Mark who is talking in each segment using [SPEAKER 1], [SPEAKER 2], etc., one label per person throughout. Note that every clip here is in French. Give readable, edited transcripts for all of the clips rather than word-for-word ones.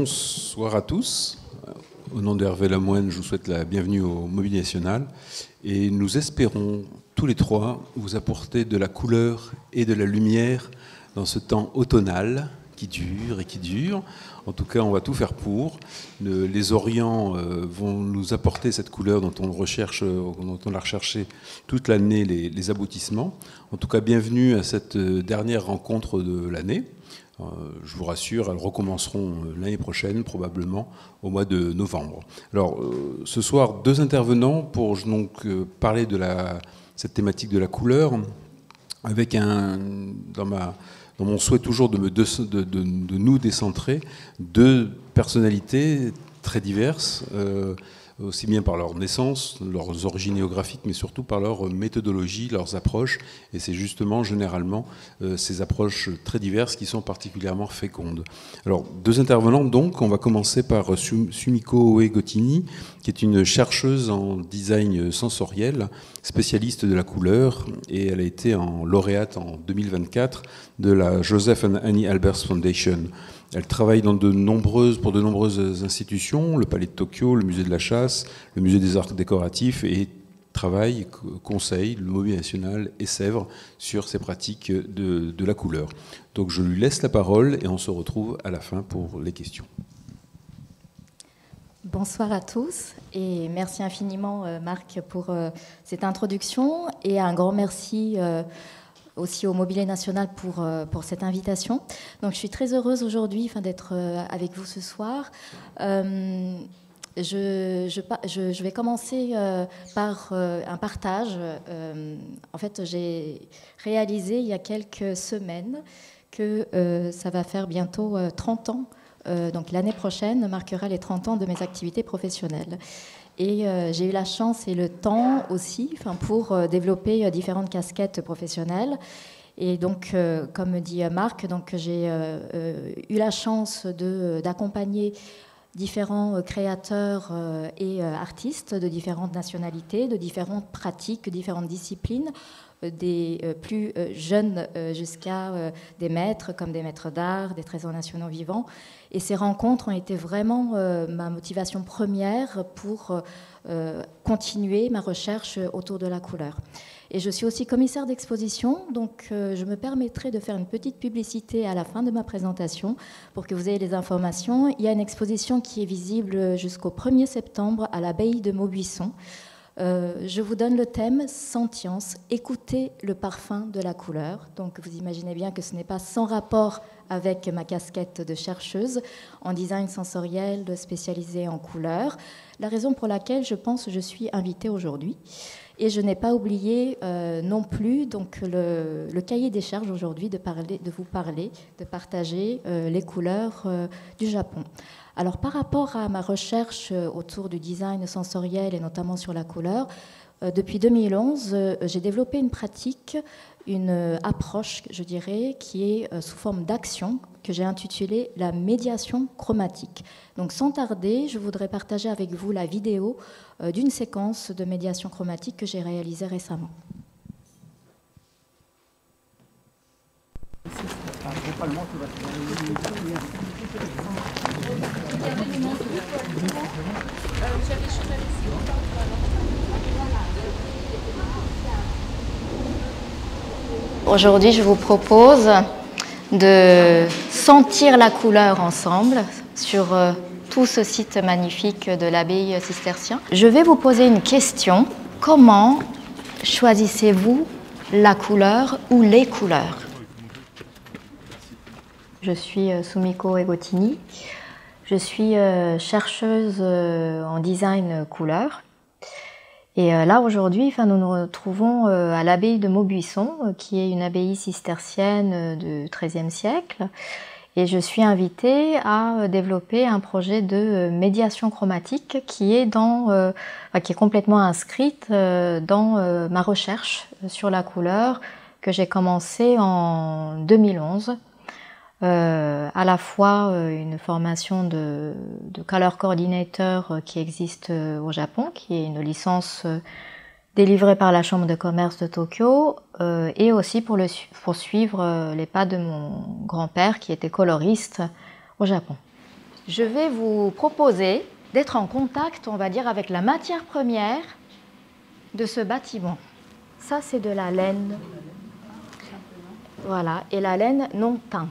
[SPEAKER 1] bonsoir à tous. Au nom d'Hervé Lemoine, je vous souhaite la bienvenue au Mobilier National. Et nous espérons tous les trois vous apporter de la couleur et de la lumière dans ce temps automnal qui dure et qui dure. En tout cas, on va tout faire pour. Les Orients vont nous apporter cette couleur dont on a recherché toute l'année les aboutissements. En tout cas, bienvenue à cette dernière rencontre de l'année. Je vous rassure, elles recommenceront l'année prochaine, probablement au mois de novembre. Alors, ce soir, deux intervenants pour donc parler de cette thématique de la couleur, avec dans mon souhait toujours de nous décentrer, deux personnalités très diverses, aussi bien par leur naissance, leurs origines géographiques, mais surtout par leur méthodologie, leurs approches. Et c'est justement, généralement, ces approches très diverses qui sont particulièrement fécondes. Alors, deux intervenants, donc. On va commencer par Sumiko Uegotini, qui est une chercheuse en design sensoriel, spécialiste de la couleur, et elle a été lauréate en 2024 de la Joseph and Annie Albers Foundation. Elle travaille pour de nombreuses institutions, le Palais de Tokyo, le Musée de la Chasse, le Musée des Arts Décoratifs, et conseille le Mobilier National et Sèvres sur ces pratiques de la couleur. Donc je lui laisse la parole et on se retrouve à la fin pour les questions.
[SPEAKER 2] Bonsoir à tous et merci infiniment Marc pour cette introduction et un grand merci aussi au Mobilier National pour cette invitation. Donc, je suis très heureuse aujourd'hui d'être avec vous ce soir. Je vais commencer par un partage. En fait, j'ai réalisé il y a quelques semaines que ça va faire bientôt 30 ans. Donc, l'année prochaine marquera les 30 ans de mes activités professionnelles. Et j'ai eu la chance et le temps aussi pour développer différentes casquettes professionnelles. Et donc, comme dit Marc, j'ai eu la chance d'accompagner différents créateurs et artistes de différentes nationalités, de différentes pratiques, de différentes disciplines, des plus jeunes jusqu'à des maîtres comme des maîtres d'art, des trésors nationaux vivants. Et ces rencontres ont été vraiment ma motivation première pour continuer ma recherche autour de la couleur. Et je suis aussi commissaire d'exposition, donc je me permettrai de faire une petite publicité à la fin de ma présentation pour que vous ayez les informations. Il y a une exposition qui est visible jusqu'au 1er septembre à l'abbaye de Maubuisson. Je vous donne le thème « Sentience, écoutez le parfum de la couleur ». Donc vous imaginez bien que ce n'est pas sans rapport avec ma casquette de chercheuse en design sensoriel spécialisée en couleur. La raison pour laquelle je pense que je suis invitée aujourd'hui. Et je n'ai pas oublié non plus donc, le cahier des charges aujourd'hui de vous parler, de partager les couleurs du Japon. Alors par rapport à ma recherche autour du design sensoriel et notamment sur la couleur, depuis 2011, j'ai développé une pratique, une approche, je dirais, qui est sous forme d'action, que j'ai intitulée la médiation chromatique. Donc sans tarder, je voudrais partager avec vous la vidéo d'une séquence de médiation chromatique que j'ai réalisée récemment. Aujourd'hui, je vous propose de sentir la couleur ensemble sur tout ce site magnifique de l'abbaye cistercien. Je vais vous poser une question. Comment choisissez-vous la couleur ou les couleurs? Je suis Sumiko Uegotini. Je suis chercheuse en design couleur. Et là, aujourd'hui, nous nous retrouvons à l'abbaye de Maubuisson, qui est une abbaye cistercienne du XIIIe siècle. Et je suis invitée à développer un projet de médiation chromatique qui est complètement inscrite dans ma recherche sur la couleur que j'ai commencée en 2011. À la fois une formation de Color Coordinator qui existe au Japon, qui est une licence délivrée par la Chambre de commerce de Tokyo, et aussi pour suivre les pas de mon grand-père qui était coloriste au Japon. je vais vous proposer d'être en contact, on va dire, avec la matière première de ce bâtiment. Ça, c'est de la laine. Voilà, et la laine non teinte.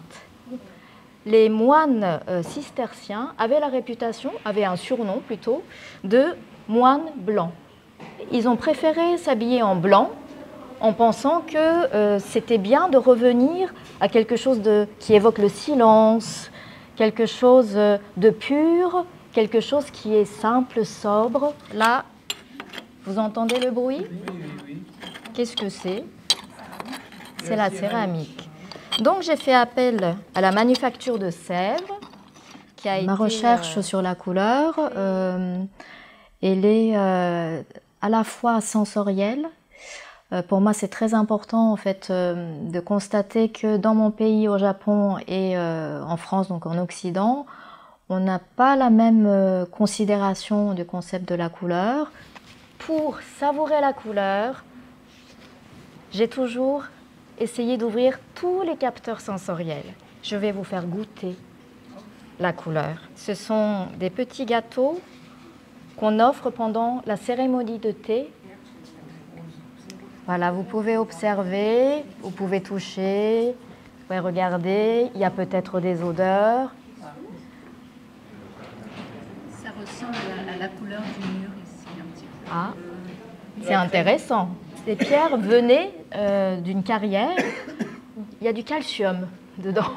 [SPEAKER 2] Les moines cisterciens avaient la réputation, avaient un surnom plutôt, de moines blancs. Ils ont préféré s'habiller en blanc en pensant que c'était bien de revenir à quelque chose qui évoque le silence, quelque chose de pur, quelque chose qui est simple, sobre. Là, vous entendez le bruit? Oui. Qu'est-ce que c'est? C'est la céramique. Donc j'ai fait appel à la manufacture de Sèvres, qui a été... Ma recherche sur la couleur, elle est à la fois sensorielle. Pour moi, c'est très important en fait de constater que dans mon pays, au Japon et en France, donc en Occident, on n'a pas la même considération du concept de la couleur. Pour savourer la couleur, j'ai toujours essayé d'ouvrir tous les capteurs sensoriels. Je vais vous faire goûter la couleur. Ce sont des petits gâteaux qu'on offre pendant la cérémonie de thé. Voilà, vous pouvez observer, vous pouvez toucher, vous pouvez regarder, il y a peut-être des odeurs.
[SPEAKER 3] Ça ressemble à la couleur du mur ici un petit peu.
[SPEAKER 2] Ah, c'est intéressant. Ces pierres venaient d'une carrière, il y a du calcium dedans.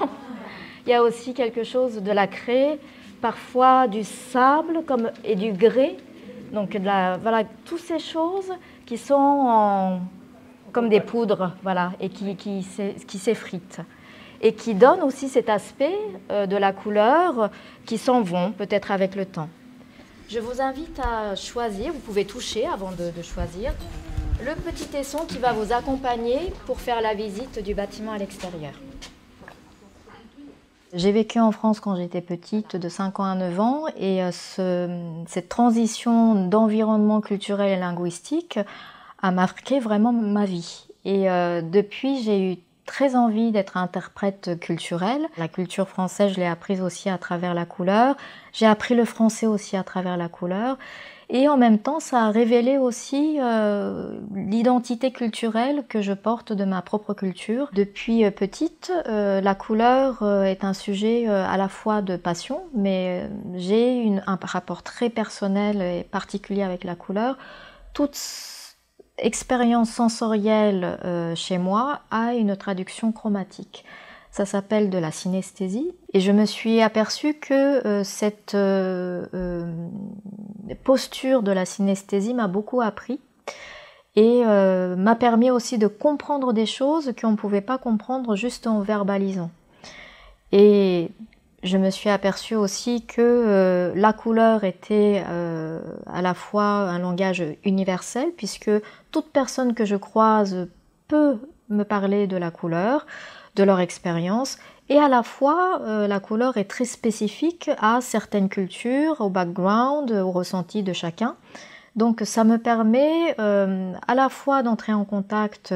[SPEAKER 2] Il y a aussi quelque chose de la craie, parfois du sable et du grès. Donc voilà, toutes ces choses qui sont comme des poudres, voilà, et qui s'effritent. Et qui donnent aussi cet aspect de la couleur qui s'en vont peut-être avec le temps. Je vous invite à choisir, vous pouvez toucher avant de choisir, le petit tesson qui va vous accompagner pour faire la visite du bâtiment à l'extérieur. J'ai vécu en France quand j'étais petite, de 5 ans à 9 ans, et cette transition d'environnement culturel et linguistique a marqué vraiment ma vie. Et depuis, j'ai eu très envie d'être interprète culturelle. La culture française, je l'ai apprise aussi à travers la couleur. J'ai appris le français aussi à travers la couleur. Et en même temps, ça a révélé aussi l'identité culturelle que je porte de ma propre culture. Depuis petite, la couleur est un sujet à la fois de passion, mais j'ai un rapport très personnel et particulier avec la couleur. Toute expérience sensorielle chez moi a une traduction chromatique. Ça s'appelle de la synesthésie. Et je me suis aperçue que cette posture de la synesthésie m'a beaucoup appris et m'a permis aussi de comprendre des choses qu'on ne pouvait pas comprendre juste en verbalisant. Et je me suis aperçue aussi que la couleur était à la fois un langage universel, puisque toute personne que je croise peut me parler de la couleur, de leur expérience, et à la fois la couleur est très spécifique à certaines cultures, au background, au ressenti de chacun. Donc ça me permet à la fois d'entrer en contact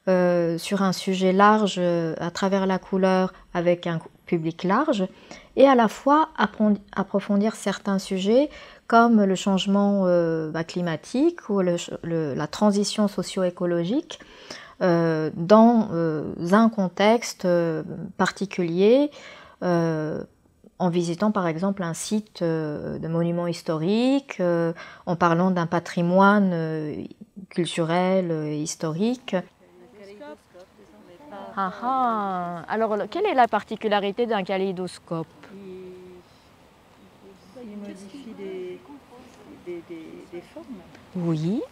[SPEAKER 2] sur un sujet large à travers la couleur avec un public large, et à la fois approfondir certains sujets comme le changement climatique ou la transition socio-écologique dans un contexte particulier, en visitant par exemple un site de monument historique, en parlant d'un patrimoine culturel, historique. Ah ah. Alors, quelle est la particularité d'un kaléidoscope?
[SPEAKER 3] Il modifie des formes.
[SPEAKER 2] Oui.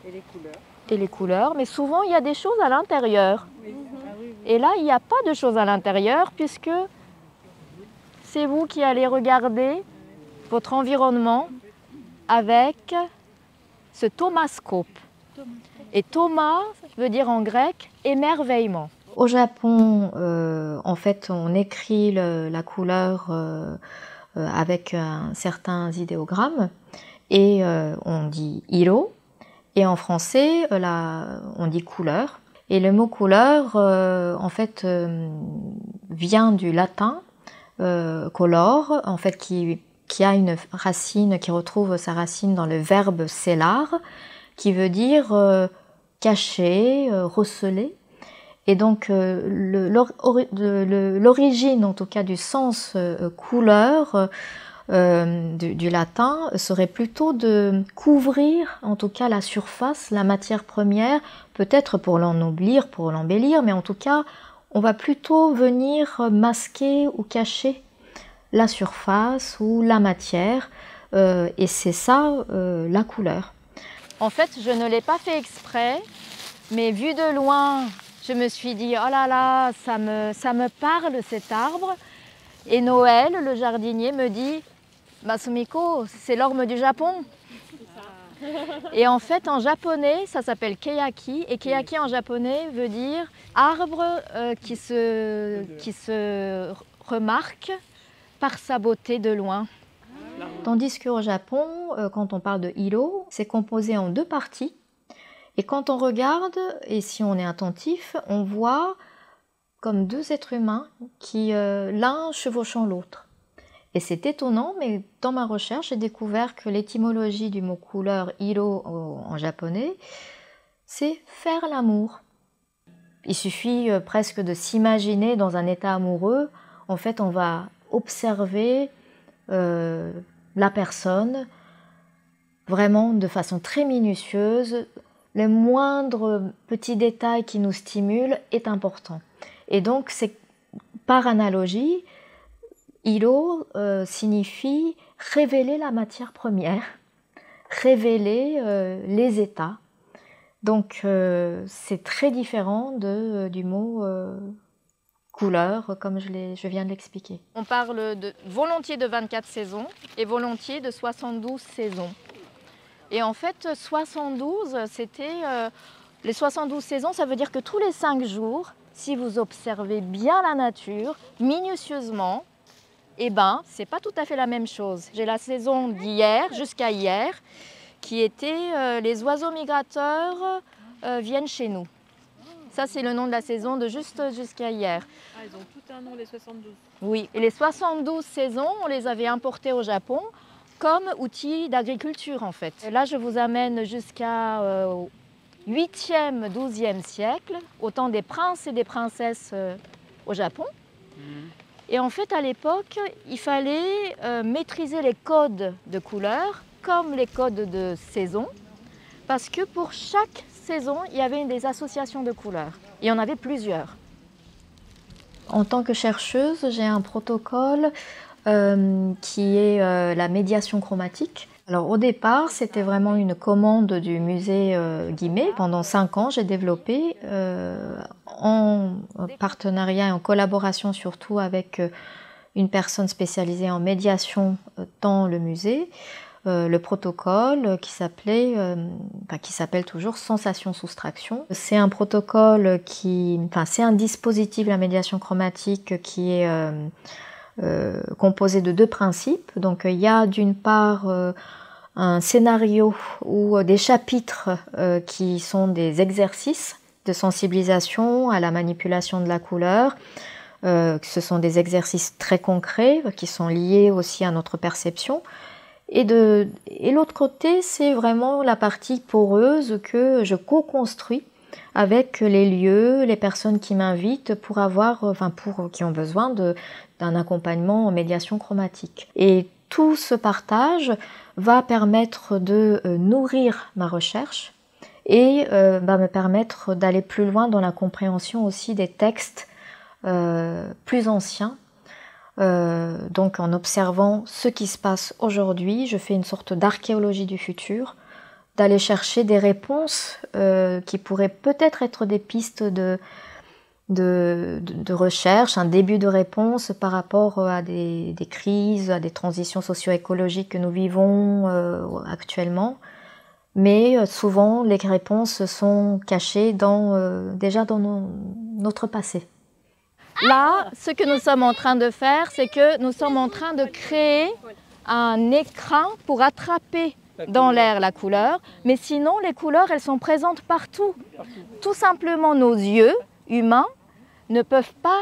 [SPEAKER 3] Et les couleurs.
[SPEAKER 2] Et les couleurs, mais souvent il y a des choses à l'intérieur.
[SPEAKER 3] Oui. Ah, oui.
[SPEAKER 2] Et là, il n'y a pas de choses à l'intérieur puisque c'est vous qui allez regarder votre environnement avec ce thomascope. Et Thomas veut dire en grec émerveillement. Au Japon, en fait, on écrit la couleur avec certains idéogrammes et on dit iro. Et en français, on dit couleur. Et le mot couleur, en fait, vient du latin colore, en fait, qui a une racine, qui retrouve sa racine dans le verbe celare, qui veut dire cacher, receler. Et donc l'origine, en tout cas, du sens couleur du latin serait plutôt de couvrir, en tout cas, la surface, la matière première, peut-être pour l'ennoblir, pour l'embellir, mais en tout cas, on va plutôt venir masquer ou cacher la surface ou la matière, et c'est ça la couleur.
[SPEAKER 4] En fait, je ne l'ai pas fait exprès, mais vu de loin, je me suis dit, oh là là, ça me parle cet arbre. Et Noël, le jardinier, me dit, Masumiko, c'est l'orme du Japon. Et en fait, en japonais, ça s'appelle keiyaki. Et keiyaki en japonais veut dire arbre qui se remarque par sa beauté de loin.
[SPEAKER 2] Tandis qu'au Japon, quand on parle de hiro, c'est composé en 2 parties. Et quand on regarde, et si on est attentif, on voit comme 2 êtres humains qui, l'un chevauchant l'autre. Et c'est étonnant, mais dans ma recherche, j'ai découvert que l'étymologie du mot couleur hiro en japonais, c'est faire l'amour. Il suffit presque de s'imaginer dans un état amoureux. En fait, on va observer la personne vraiment de façon très minutieuse. Le moindre petit détail qui nous stimule est important. Et donc, c'est par analogie, hiro signifie révéler la matière première, révéler les états. Donc, c'est très différent du mot couleur, comme je viens de l'expliquer.
[SPEAKER 4] On parle volontiers de 24 saisons et volontiers de 72 saisons. Et en fait, 72, c'était les 72 saisons, ça veut dire que tous les 5 jours, si vous observez bien la nature, minutieusement, eh ben, c'est pas tout à fait la même chose. J'ai la saison d'hier jusqu'à hier, qui était les oiseaux migrateurs viennent chez nous. Ça, c'est le nom de la saison de juste jusqu'à hier.
[SPEAKER 3] Ah, ils ont tout un nom, les 72.
[SPEAKER 4] Oui, et les 72 saisons, on les avait importées au Japon comme outil d'agriculture en fait. Et là, je vous amène jusqu'à 8e, 12e siècle, au temps des princes et des princesses au Japon. Et en fait, à l'époque, il fallait maîtriser les codes de couleurs comme les codes de saison, parce que pour chaque saison, il y avait des associations de couleurs. Il y en avait plusieurs.
[SPEAKER 2] En tant que chercheuse, j'ai un protocole qui est la médiation chromatique. Alors au départ, c'était vraiment une commande du musée Guimet. Pendant 5 ans, j'ai développé en partenariat et en collaboration surtout avec une personne spécialisée en médiation dans le musée, le protocole qui s'appelle toujours sensation-soustraction. C'est un protocole c'est un dispositif, la médiation chromatique, qui est composé de 2 principes. Donc il y a d'une part un scénario ou des chapitres qui sont des exercices de sensibilisation à la manipulation de la couleur. Ce sont des exercices très concrets qui sont liés aussi à notre perception. Et l'autre côté, c'est vraiment la partie poreuse que je co-construis avec les lieux, les personnes qui m'invitent qui ont besoin d'un accompagnement en médiation chromatique. Et tout ce partage va permettre de nourrir ma recherche et me permettre d'aller plus loin dans la compréhension aussi des textes plus anciens. Donc en observant ce qui se passe aujourd'hui, je fais une sorte d'archéologie du futur, d'aller chercher des réponses qui pourraient peut-être être des pistes de recherche, un début de réponse par rapport à des crises, à des transitions socio-écologiques que nous vivons actuellement. Mais souvent, les réponses sont cachées déjà dans notre passé.
[SPEAKER 4] Là, ce que nous sommes en train de faire, c'est que nous sommes en train de créer un écran pour attraper dans l'air la couleur. Mais sinon, les couleurs, elles sont présentes partout. Tout simplement, nos yeux humains ne peuvent pas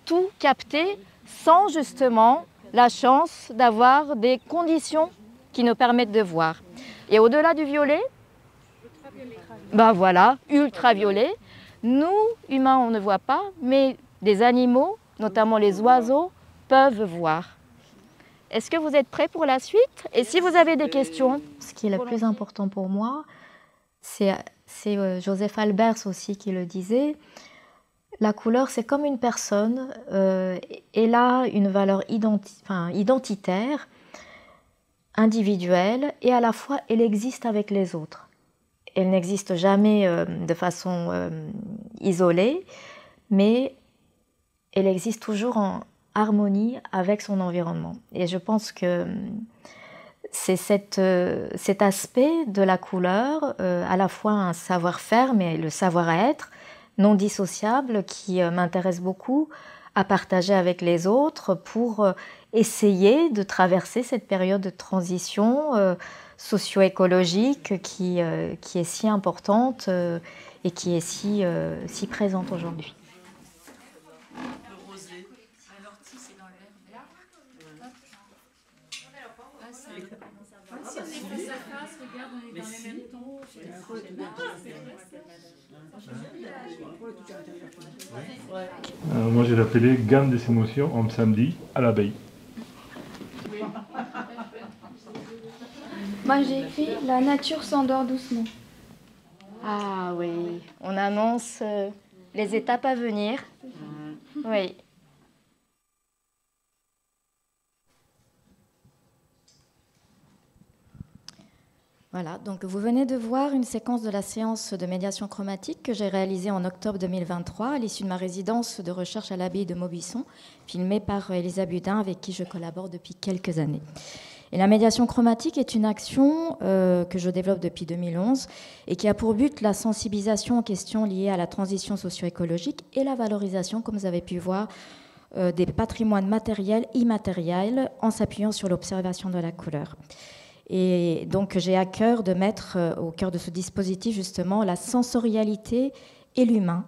[SPEAKER 4] tout capter sans justement la chance d'avoir des conditions qui nous permettent de voir. Et au-delà du violet, ben voilà, ultraviolet, nous, humains, on ne voit pas, mais des animaux, notamment les oiseaux, peuvent voir. Est-ce que vous êtes prêts pour la suite? Et si vous avez des questions?
[SPEAKER 2] Ce qui est le plus important pour moi, c'est Joseph Albers aussi qui le disait, la couleur c'est comme une personne, elle a une valeur identitaire, individuelle, et à la fois elle existe avec les autres. Elle n'existe jamais de façon isolée, mais elle existe toujours en harmonie avec son environnement. Et je pense que c'est cet aspect de la couleur, à la fois un savoir-faire, mais le savoir-être non dissociable qui m'intéresse beaucoup à partager avec les autres pour essayer de traverser cette période de transition socio-écologique qui est si importante et qui est si présente aujourd'hui.
[SPEAKER 5] Moi j'ai appelé Gamme des émotions en samedi à l'abeille.
[SPEAKER 6] Moi j'ai fait La nature s'endort doucement.
[SPEAKER 4] Ah oui, on annonce les étapes à venir. Oui.
[SPEAKER 2] Voilà, donc vous venez de voir une séquence de la séance de médiation chromatique que j'ai réalisée en octobre 2023 à l'issue de ma résidence de recherche à l'abbaye de Maubuisson, filmée par Elisa Budin avec qui je collabore depuis quelques années. Et la médiation chromatique est une action que je développe depuis 2011 et qui a pour but la sensibilisation aux questions liées à la transition socio-écologique et la valorisation, comme vous avez pu voir, des patrimoines matériels, immatériels, en s'appuyant sur l'observation de la couleur. Et donc j'ai à cœur de mettre au cœur de ce dispositif justement la sensorialité et l'humain,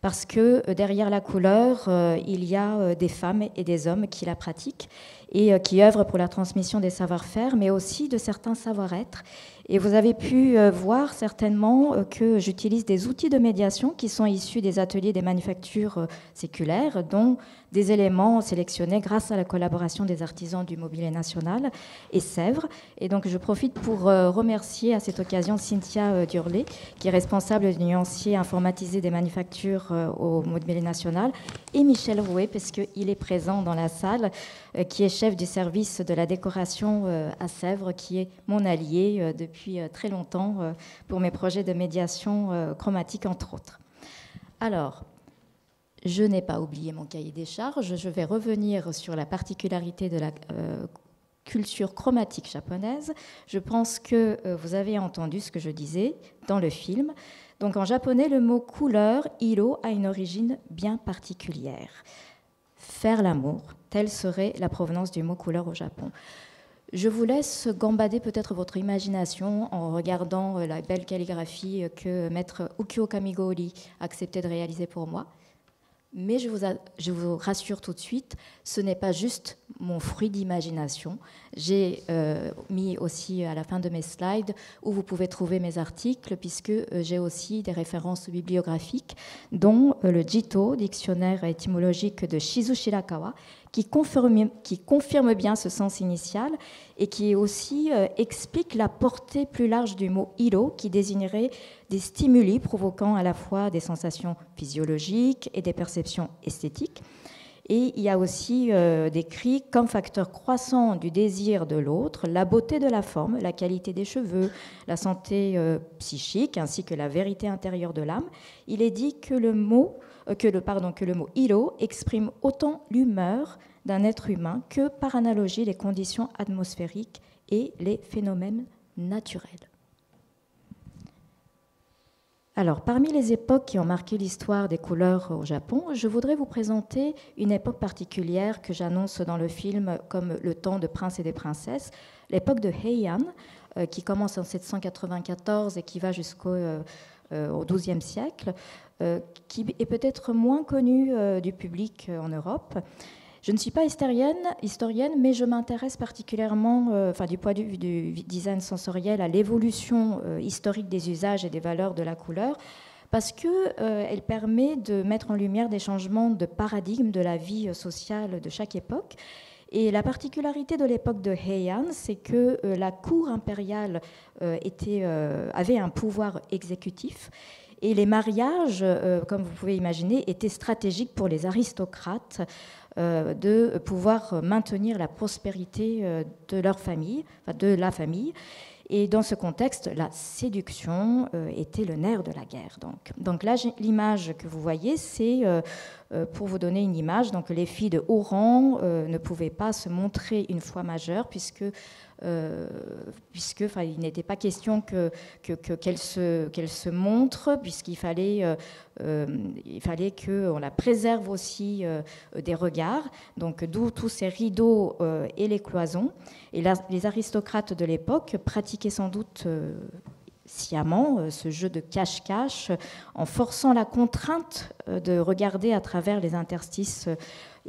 [SPEAKER 2] parce que derrière la couleur, il y a des femmes et des hommes qui la pratiquent et qui œuvrent pour la transmission des savoir-faire, mais aussi de certains savoir-être. Et vous avez pu voir certainement que j'utilise des outils de médiation qui sont issus des ateliers des manufactures séculaires, dont des éléments sélectionnés grâce à la collaboration des artisans du Mobilier National et Sèvres. Et donc je profite pour remercier à cette occasion Cynthia Durlet, qui est responsable du nuancier informatisé des manufactures au Mobilier National, et Michel Rouet, parce qu'il est présent dans la salle, qui est chef du service de la décoration à Sèvres, qui est mon allié depuis très longtemps pour mes projets de médiation chromatique, entre autres. Alors, je n'ai pas oublié mon cahier des charges. Je vais revenir sur la particularité de la culture chromatique japonaise. Je pense que vous avez entendu ce que je disais dans le film. Donc en japonais, le mot couleur, iro, a une origine bien particulière. Faire l'amour, telle serait la provenance du mot couleur au Japon. Je vous laisse gambader peut-être votre imagination en regardant la belle calligraphie que maître Ukyo Kamigori a accepté de réaliser pour moi. Mais je vous rassure tout de suite, ce n'est pas juste mon fruit d'imagination. J'ai mis aussi à la fin de mes slides où vous pouvez trouver mes articles, puisque j'ai aussi des références bibliographiques, dont le Jito, dictionnaire étymologique de Shizu Shirakawa, qui confirme bien ce sens initial et qui aussi explique la portée plus large du mot iro, qui désignerait des stimuli provoquant à la fois des sensations physiologiques et des perceptions esthétiques. Et il y a aussi décrit comme facteur croissant du désir de l'autre la beauté de la forme, la qualité des cheveux, la santé psychique ainsi que la vérité intérieure de l'âme. Il est dit que le mot iro exprime autant l'humeur d'un être humain que, par analogie, les conditions atmosphériques et les phénomènes naturels. Alors, parmi les époques qui ont marqué l'histoire des couleurs au Japon, je voudrais vous présenter une époque particulière que j'annonce dans le film comme le temps de princes et des princesses, l'époque de Heian, qui commence en 794 et qui va jusqu'au au XIIe siècle, qui est peut-être moins connu du public en Europe. Je ne suis pas historienne, mais je m'intéresse particulièrement, du point de vue du design sensoriel, à l'évolution historique des usages et des valeurs de la couleur, parce qu'elle permet de mettre en lumière des changements de paradigme de la vie sociale de chaque époque. Et la particularité de l'époque de Heian, c'est que la cour impériale avait un pouvoir exécutif. Et les mariages, comme vous pouvez imaginer, étaient stratégiques pour les aristocrates de pouvoir maintenir la prospérité de leur famille, de la famille. Et dans ce contexte, la séduction était le nerf de la guerre. Donc là, l'image que vous voyez, c'est, pour vous donner une image, donc les filles de haut rang ne pouvaient pas se montrer une fois majeures, puisque il n'était pas question qu'elle se montre, puisqu'il fallait qu'on la préserve aussi des regards, donc d'où tous ces rideaux et les cloisons. Et là, les aristocrates de l'époque pratiquaient sans doute sciemment ce jeu de cache-cache en forçant la contrainte de regarder à travers les interstices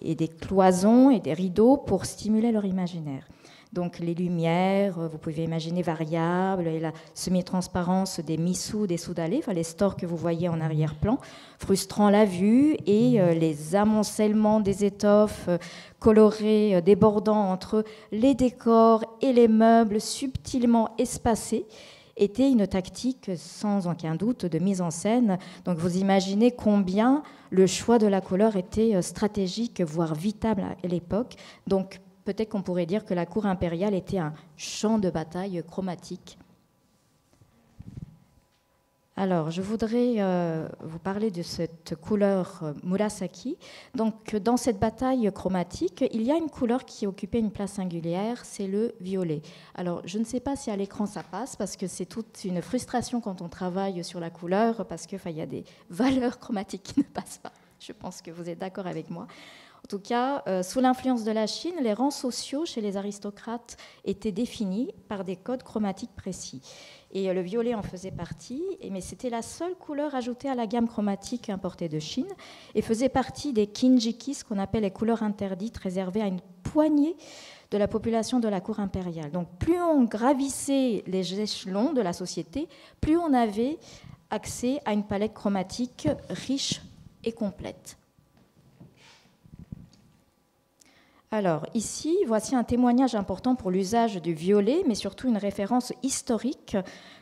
[SPEAKER 2] et des cloisons et des rideaux pour stimuler leur imaginaire. Donc les lumières, vous pouvez imaginer variables, et la semi-transparence des missous, des soudalés, les stores que vous voyez en arrière-plan, frustrant la vue, et les amoncellements des étoffes colorées, débordant entre les décors et les meubles subtilement espacés, était une tactique sans aucun doute de mise en scène. Donc vous imaginez combien le choix de la couleur était stratégique, voire vital à l'époque. Donc peut-être qu'on pourrait dire que la cour impériale était un champ de bataille chromatique. Alors, je voudrais vous parler de cette couleur murasaki. Donc, dans cette bataille chromatique, il y a une couleur qui occupait une place singulière, c'est le violet. Alors, je ne sais pas si à l'écran ça passe, parce que c'est toute une frustration quand on travaille sur la couleur, parce qu'il y a des valeurs chromatiques qui ne passent pas. Je pense que vous êtes d'accord avec moi. En tout cas, sous l'influence de la Chine, les rangs sociaux chez les aristocrates étaient définis par des codes chromatiques précis. Et le violet en faisait partie, mais c'était la seule couleur ajoutée à la gamme chromatique importée de Chine et faisait partie des kinjiki, ce qu'on appelle les couleurs interdites, réservées à une poignée de la population de la cour impériale. Donc plus on gravissait les échelons de la société, plus on avait accès à une palette chromatique riche et complète. Alors, ici, voici un témoignage important pour l'usage du violet, mais surtout une référence historique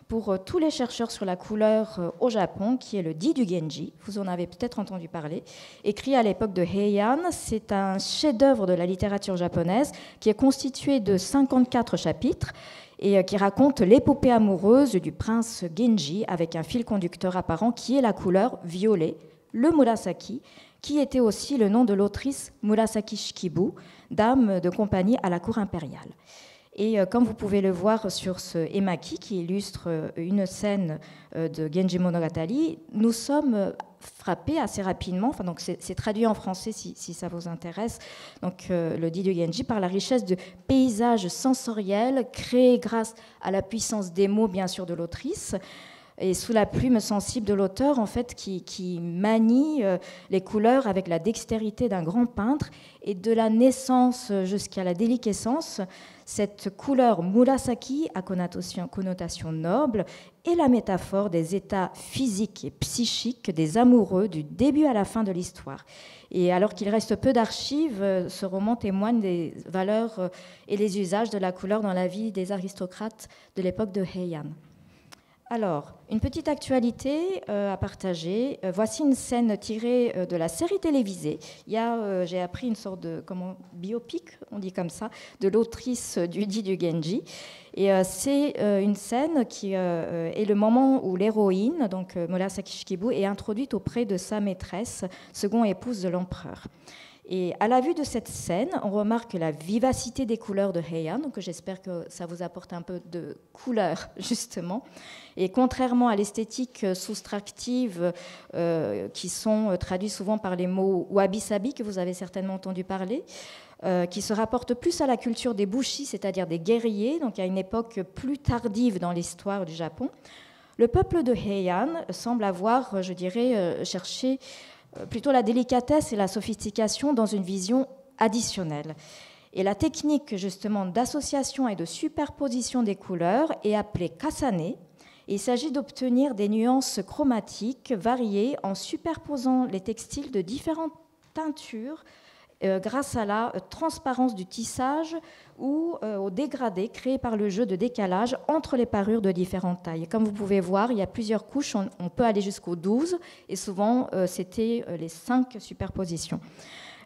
[SPEAKER 2] pour tous les chercheurs sur la couleur au Japon, qui est le Di du Genji. Vous en avez peut-être entendu parler. Écrit à l'époque de Heian, c'est un chef-d'œuvre de la littérature japonaise qui est constitué de 54 chapitres et qui raconte l'épopée amoureuse du prince Genji avec un fil conducteur apparent qui est la couleur violet, le murasaki, qui était aussi le nom de l'autrice Murasaki Shikibu, dame de compagnie à la cour impériale. Et comme vous pouvez le voir sur ce emaki qui illustre une scène de Genji Monogatari, nous sommes frappés assez rapidement, donc c'est traduit en français si ça vous intéresse, donc le dit de Genji, par la richesse de paysages sensoriels créés grâce à la puissance des mots, bien sûr, de l'autrice, et sous la plume sensible de l'auteur, en fait, qui manie les couleurs avec la dextérité d'un grand peintre, et de la naissance jusqu'à la déliquescence, cette couleur murasaki a connotation noble et la métaphore des états physiques et psychiques des amoureux du début à la fin de l'histoire. Et alors qu'il reste peu d'archives, ce roman témoigne des valeurs et les usages de la couleur dans la vie des aristocrates de l'époque de Heian. Alors, une petite actualité à partager. Voici une scène tirée de la série télévisée. J'ai appris une sorte de biopic, on dit comme ça, de l'autrice du Di du Genji. Et c'est une scène qui est le moment où l'héroïne, donc Murasaki Shikibu, est introduite auprès de sa maîtresse, seconde épouse de l'empereur. Et à la vue de cette scène, on remarque la vivacité des couleurs de Heian, donc j'espère que ça vous apporte un peu de couleur, justement. Et contrairement à l'esthétique soustractive qui sont traduits souvent par les mots wabi-sabi, que vous avez certainement entendu parler, qui se rapportent plus à la culture des bushi, c'est-à-dire des guerriers, donc à une époque plus tardive dans l'histoire du Japon, Le peuple de Heian semble avoir, je dirais, cherché plutôt la délicatesse et la sophistication dans une vision additionnelle. Et la technique justement d'association et de superposition des couleurs est appelée kasane. Il s'agit d'obtenir des nuances chromatiques variées en superposant les textiles de différentes teintures grâce à la transparence du tissage ou au dégradé créé par le jeu de décalage entre les parures de différentes tailles. Et comme vous pouvez voir, il y a plusieurs couches, on peut aller jusqu'aux 12, et souvent c'était les 5 superpositions.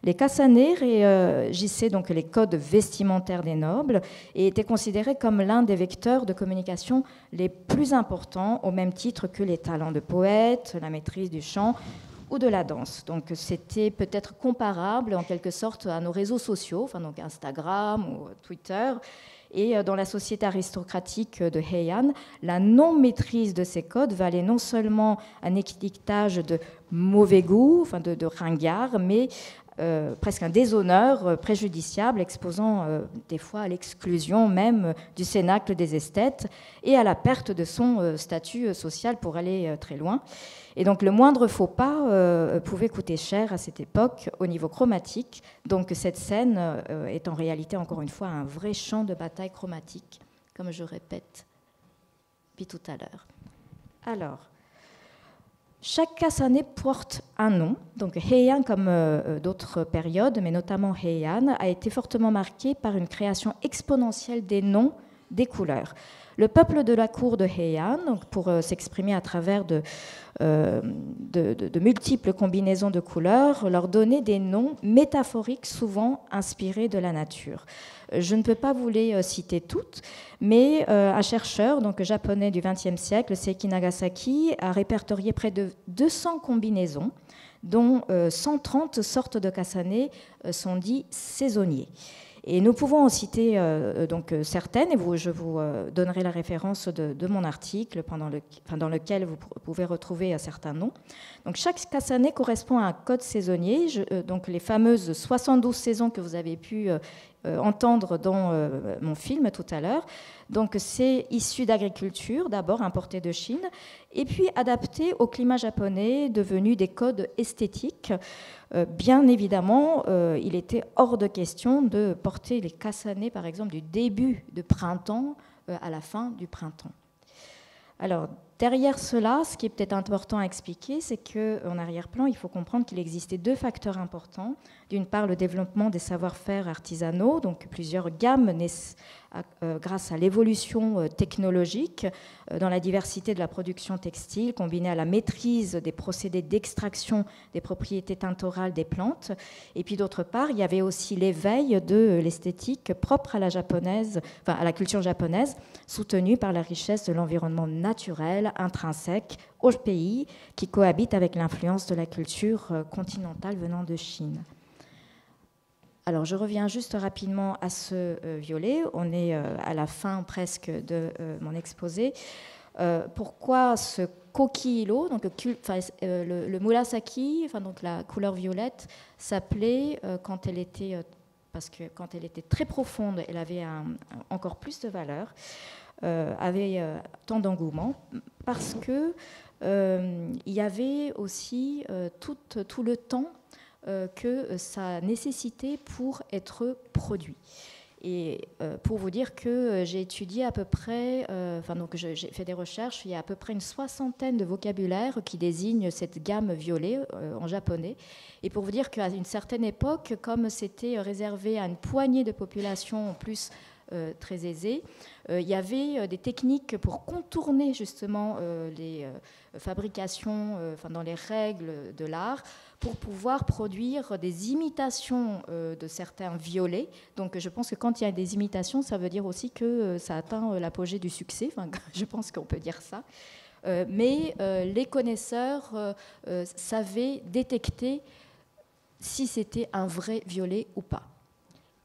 [SPEAKER 2] Les kasane régissaient donc les codes vestimentaires des nobles et étaient considérés comme l'un des vecteurs de communication les plus importants, au même titre que les talents de poète, la maîtrise du chant ou de la danse. Donc c'était peut-être comparable en quelque sorte à nos réseaux sociaux, enfin donc Instagram ou Twitter. Et dans la société aristocratique de Heian, la non-maîtrise de ces codes valait non seulement un étiquetage de mauvais goût, enfin de ringard, mais presque un déshonneur préjudiciable, exposant des fois à l'exclusion même du cénacle des esthètes et à la perte de son statut social pour aller très loin. Et donc le moindre faux pas pouvait coûter cher à cette époque au niveau chromatique. Donc cette scène est en réalité encore une fois un vrai champ de bataille chromatique, comme je répète depuis tout à l'heure. Alors, chaque kasane porte un nom. Donc Heian, comme d'autres périodes, mais notamment Heian, a été fortement marqué par une création exponentielle des noms des couleurs. Le peuple de la cour de Heian, donc pour s'exprimer à travers de multiples combinaisons de couleurs, leur donnait des noms métaphoriques souvent inspirés de la nature. Je ne peux pas vous les citer toutes, mais un chercheur donc, japonais du XXe siècle, Seiki Nagasaki, a répertorié près de 200 combinaisons, dont 130 sortes de kasane sont dits saisonniers. Et nous pouvons en citer donc, certaines, et je vous donnerai la référence de mon article dans lequel vous pouvez retrouver certains noms. Donc, chaque kasane correspond à un code saisonnier, donc les fameuses 72 saisons que vous avez pu entendre dans mon film tout à l'heure. Donc, c'est issu d'agriculture, d'abord importé de Chine, et puis adapté au climat japonais, devenu des codes esthétiques. Bien évidemment, il était hors de question de porter les kasane, par exemple, du début de printemps à la fin du printemps. Alors, derrière cela, ce qui est peut-être important à expliquer, c'est qu'en arrière-plan, il faut comprendre qu'il existait 2 facteurs importants. D'une part, le développement des savoir-faire artisanaux, donc plusieurs gammes naissent grâce à l'évolution technologique dans la diversité de la production textile, combinée à la maîtrise des procédés d'extraction des propriétés tintorales des plantes. Et puis d'autre part, il y avait aussi l'éveil de l'esthétique propre à la culture japonaise, soutenue par la richesse de l'environnement naturel intrinsèque au pays, qui cohabite avec l'influence de la culture continentale venant de Chine. Alors, je reviens juste rapidement à ce violet. On est à la fin presque de mon exposé. Pourquoi ce koki-iro, donc le murasaki, donc la couleur violette, s'appelait quand elle était, parce que quand elle était très profonde, elle avait encore plus de valeur, avait tant d'engouement, parce que il y avait aussi tout le temps que ça nécessitait pour être produit. Et pour vous dire que j'ai étudié à peu près, donc j'ai fait des recherches, il y a à peu près une 60aine de vocabulaires qui désignent cette gamme violet en japonais. Et pour vous dire qu'à une certaine époque, comme c'était réservé à une poignée de population en plus très aisée, il y avait des techniques pour contourner justement les fabrications dans les règles de l'art, pour pouvoir produire des imitations de certains violets. Donc je pense que quand il y a des imitations, ça veut dire aussi que ça atteint l'apogée du succès. Je pense qu'on peut dire ça. Mais les connaisseurs savaient détecter si c'était un vrai violet ou pas.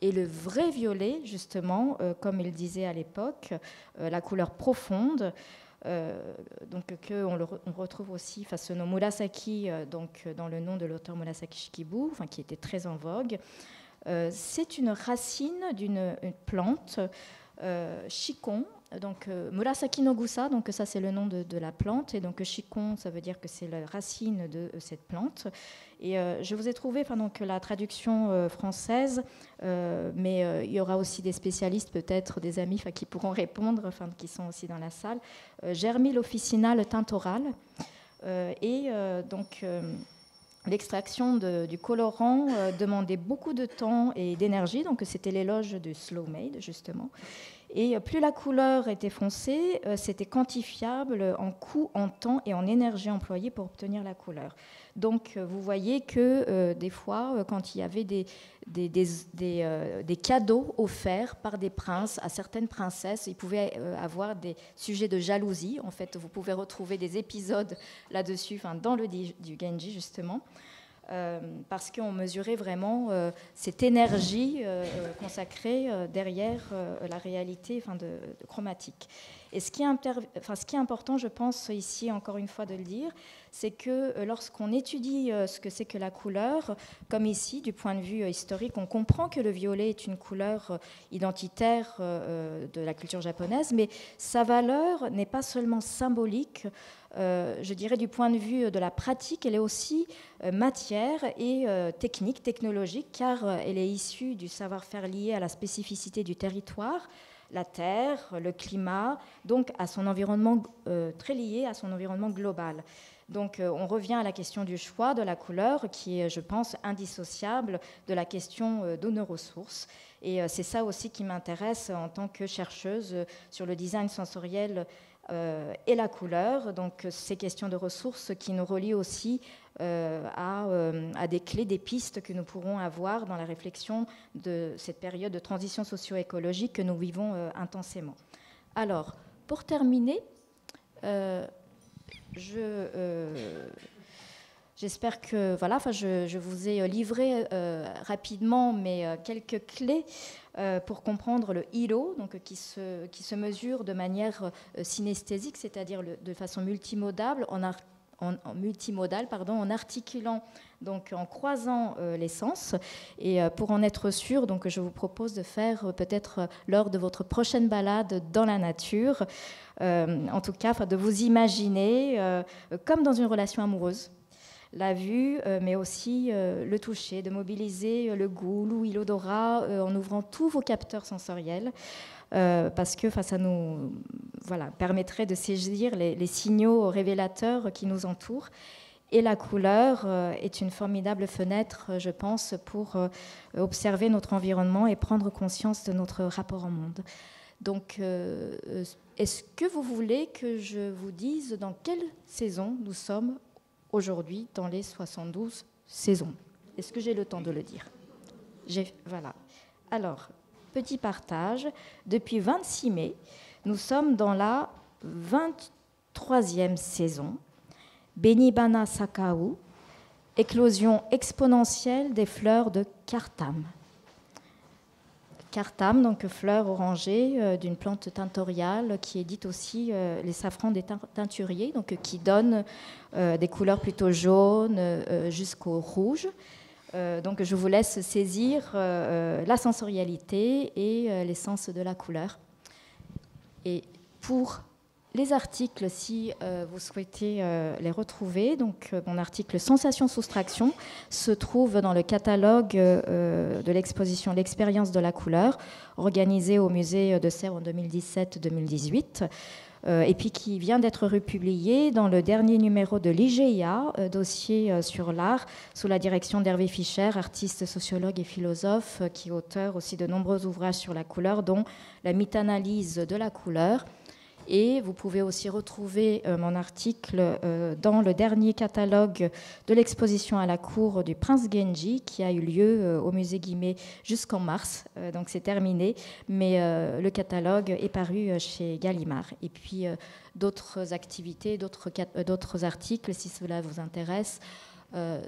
[SPEAKER 2] Et le vrai violet, justement, comme il disait à l'époque, la couleur profonde, donc on retrouve aussi, ce nom Murasaki, donc dans le nom de l'auteur Murasaki Shikibu, qui était très en vogue. C'est une racine d'une plante Shikon, donc Murasaki no Gusa, donc ça c'est le nom de la plante, et donc Shikon, ça veut dire que c'est la racine de cette plante. Et je vous ai trouvé donc, la traduction française, mais il y aura aussi des spécialistes, peut-être des amis qui pourront répondre, qui sont aussi dans la salle. Germile officinale tintorale. L'extraction du colorant demandait beaucoup de temps et d'énergie, donc c'était l'éloge du slow made justement. Et plus la couleur était foncée, c'était quantifiable en coût, en temps et en énergie employée pour obtenir la couleur. Donc vous voyez que des fois, quand il y avait des cadeaux offerts par des princes à certaines princesses, ils pouvaient avoir des sujets de jalousie. En fait, vous pouvez retrouver des épisodes là-dessus, dans le du Genji justement. Parce qu'on mesurait vraiment cette énergie consacrée derrière la réalité de chromatique. Et ce qui est important, je pense, ici, encore une fois, de le dire, c'est que lorsqu'on étudie ce que c'est que la couleur, comme ici, du point de vue historique, on comprend que le violet est une couleur identitaire de la culture japonaise, mais sa valeur n'est pas seulement symbolique. Je dirais du point de vue de la pratique, elle est aussi matière et technique, technologique, car elle est issue du savoir-faire lié à la spécificité du territoire, la terre, le climat, donc à son environnement très lié à son environnement global. Donc on revient à la question du choix de la couleur qui est, je pense, indissociable de la question de nos ressources. Et c'est ça aussi qui m'intéresse en tant que chercheuse sur le design sensoriel et la couleur, donc ces questions de ressources qui nous relient aussi à des clés, des pistes que nous pourrons avoir dans la réflexion de cette période de transition socio-écologique que nous vivons intensément. Alors, pour terminer, j'espère que je vous ai livré rapidement, mais quelques clés pour comprendre le hiro, donc qui se mesure de manière synesthésique, c'est-à-dire de façon multimodale, en articulant, donc en croisant les sens. Et pour en être sûr, donc je vous propose de faire peut-être lors de votre prochaine balade dans la nature, en tout cas, de vous imaginer comme dans une relation amoureuse. La vue, mais aussi le toucher, de mobiliser le goût, l'ouïe, l'odorat, en ouvrant tous vos capteurs sensoriels, parce que ça nous permettrait de saisir les signaux révélateurs qui nous entourent. Et la couleur est une formidable fenêtre, je pense, pour observer notre environnement et prendre conscience de notre rapport au monde. Donc, est-ce que vous voulez que je vous dise dans quelle saison nous sommes aujourd'hui dans les 72 saisons? Est-ce que j'ai le temps de le dire? Voilà. Alors, petit partage. Depuis 26 mai, nous sommes dans la 23e saison. Benibana Sakau, éclosion exponentielle des fleurs de Kartam. Kartam, donc fleur orangée d'une plante tintoriale qui est dite aussi les safrans des teinturiers, donc qui donne des couleurs plutôt jaunes jusqu'au rouge. Donc je vous laisse saisir la sensorialité et l'essence de la couleur. Et pour les articles, si vous souhaitez les retrouver, donc mon article Sensation-soustraction se trouve dans le catalogue de l'exposition L'expérience de la couleur, organisée au musée de Sèvres en 2017-2018, et puis qui vient d'être republié dans le dernier numéro de l'IGIA, dossier sur l'art, sous la direction d'Hervé Fischer, artiste, sociologue et philosophe, qui est auteur aussi de nombreux ouvrages sur la couleur, dont la mythanalyse de la couleur. Et vous pouvez aussi retrouver mon article dans le dernier catalogue de l'exposition à la cour du Prince Genji qui a eu lieu au musée Guimet jusqu'en mars. Donc c'est terminé, mais le catalogue est paru chez Gallimard. Et puis d'autres activités, d'autres articles, si cela vous intéresse,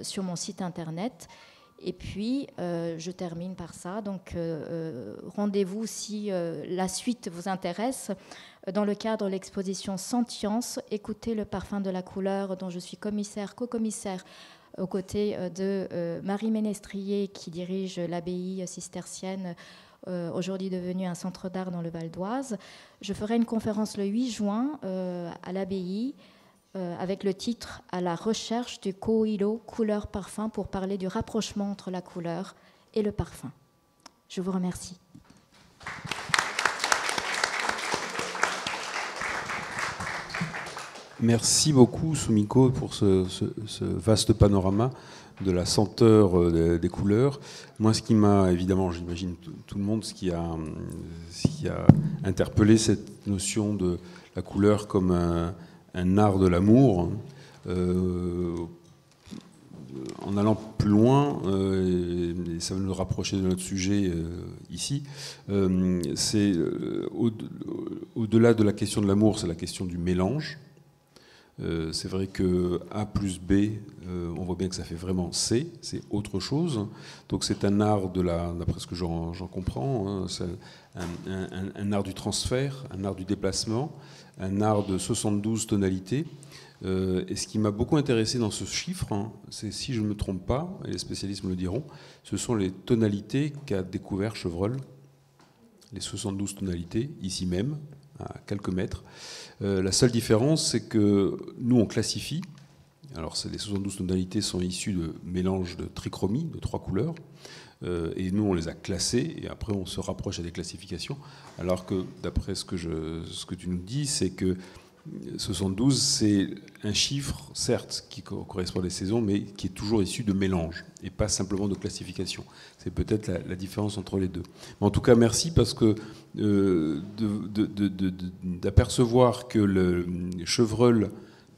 [SPEAKER 2] sur mon site internet. Et puis, je termine par ça. Donc, rendez-vous si la suite vous intéresse. Dans le cadre de l'exposition Sentience, écoutez le parfum de la couleur, dont je suis co-commissaire aux côtés de Marie Ménestrier, qui dirige l'abbaye cistercienne aujourd'hui devenu un centre d'art dans le Val d'Oise. Je ferai une conférence le 8 juin à l'abbaye avec le titre « À la recherche du Kōhiro, couleur-parfum » pour parler du rapprochement entre la couleur et le parfum. Je vous remercie.
[SPEAKER 1] Merci beaucoup, Sumiko, pour ce vaste panorama de la senteur des couleurs. Moi, ce qui m'a, évidemment, j'imagine tout le monde, ce qui a interpellé cette notion de la couleur comme un art de l'amour, en allant plus loin, et ça va nous rapprocher de notre sujet ici, c'est au-delà de la question de l'amour, c'est la question du mélange. C'est vrai que A plus B, on voit bien que ça fait vraiment C, c'est autre chose. Donc c'est un art d'après ce que j'en comprends, hein, c'est un art du transfert, un art du déplacement, un art de 72 tonalités. Et ce qui m'a beaucoup intéressé dans ce chiffre, hein, c'est, si je ne me trompe pas, et les spécialistes me le diront, ce sont les tonalités qu'a découvert Chevreul, les 72 tonalités, ici même, à quelques mètres. La seule différence, c'est que nous, on classifie. Alors, les 72 tonalités sont issues de mélanges de trichromie, de 3 couleurs. Et nous, on les a classées, et après, on se rapproche à des classifications. Alors que, d'après ce que tu nous dis, c'est que 72, c'est un chiffre, certes, qui correspond à des saisons, mais qui est toujours issu de mélange, et pas simplement de classification. C'est peut-être la différence entre les deux. Mais en tout cas, merci, parce que d'apercevoir que le Chevreul,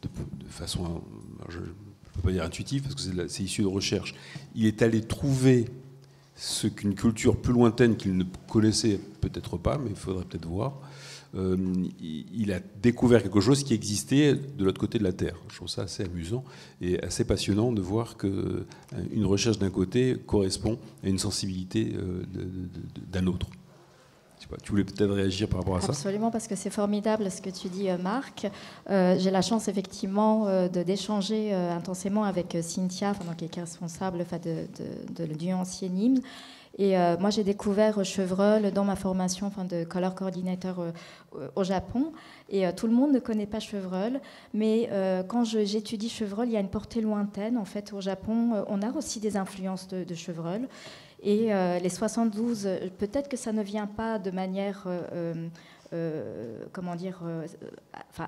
[SPEAKER 1] de façon, je ne peux pas dire intuitive, parce que c'est issu de recherche, il est allé trouver ce qu'une culture plus lointaine qu'il ne connaissait peut-être pas, mais il faudrait peut-être voir, il a découvert quelque chose qui existait de l'autre côté de la Terre. Je trouve ça assez amusant et assez passionnant de voir qu'une recherche d'un côté correspond à une sensibilité d'un autre. Je sais pas, tu voulais peut-être réagir par rapport à ça ?
[SPEAKER 2] Absolument, parce que c'est formidable ce que tu dis, Marc. J'ai la chance effectivement d'échanger intensément avec Cynthia, qui est responsable du ancien Nîmes. Et moi, j'ai découvert Chevreul dans ma formation de color coordinator au Japon. Et tout le monde ne connaît pas Chevreul. Mais quand j'étudie Chevreul, il y a une portée lointaine. En fait, au Japon, on a aussi des influences de Chevreul. Et les 72, peut-être que ça ne vient pas de manière...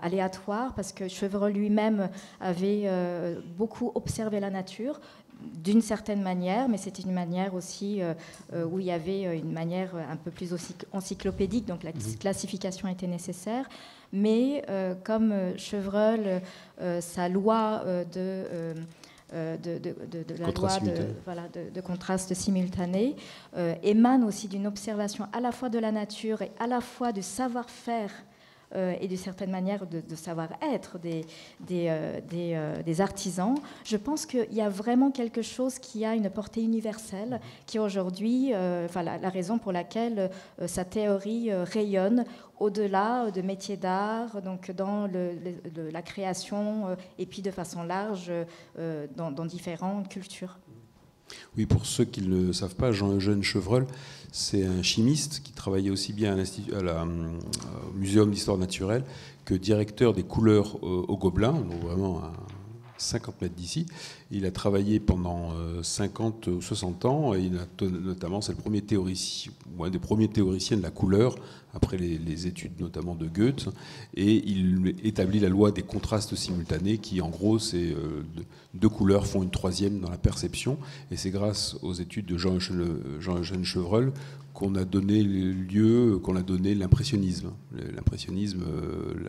[SPEAKER 2] aléatoire, parce que Chevreul lui-même avait beaucoup observé la nature d'une certaine manière, mais c'était une manière aussi où il y avait une manière un peu plus encyclopédique, donc la classification était nécessaire. Mais comme Chevreul, sa loi de contraste simultané émane aussi d'une observation à la fois de la nature et à la fois du savoir-faire et d'une certaine manière de savoir-être des artisans. Je pense qu'il y a vraiment quelque chose qui a une portée universelle, qui aujourd'hui, la raison pour laquelle sa théorie rayonne au-delà de métiers d'art, donc dans la création et puis de façon large dans différentes cultures.
[SPEAKER 1] Oui, pour ceux qui ne le savent pas, Jean-Eugène Chevreul, c'est un chimiste qui travaillait aussi bien au Muséum d'histoire naturelle que directeur des couleurs au Gobelin, donc vraiment à 50 mètres d'ici. Il a travaillé pendant 50 ou 60 ans, et notamment, c'est le premier théoricien, ou un des premiers théoriciens de la couleur, après les études notamment de Goethe, et il établit la loi des contrastes simultanés, qui en gros, c'est deux couleurs font une troisième dans la perception, et c'est grâce aux études de Jean-Eugène Chevreul qu'on a donné l'impressionnisme. L'impressionnisme,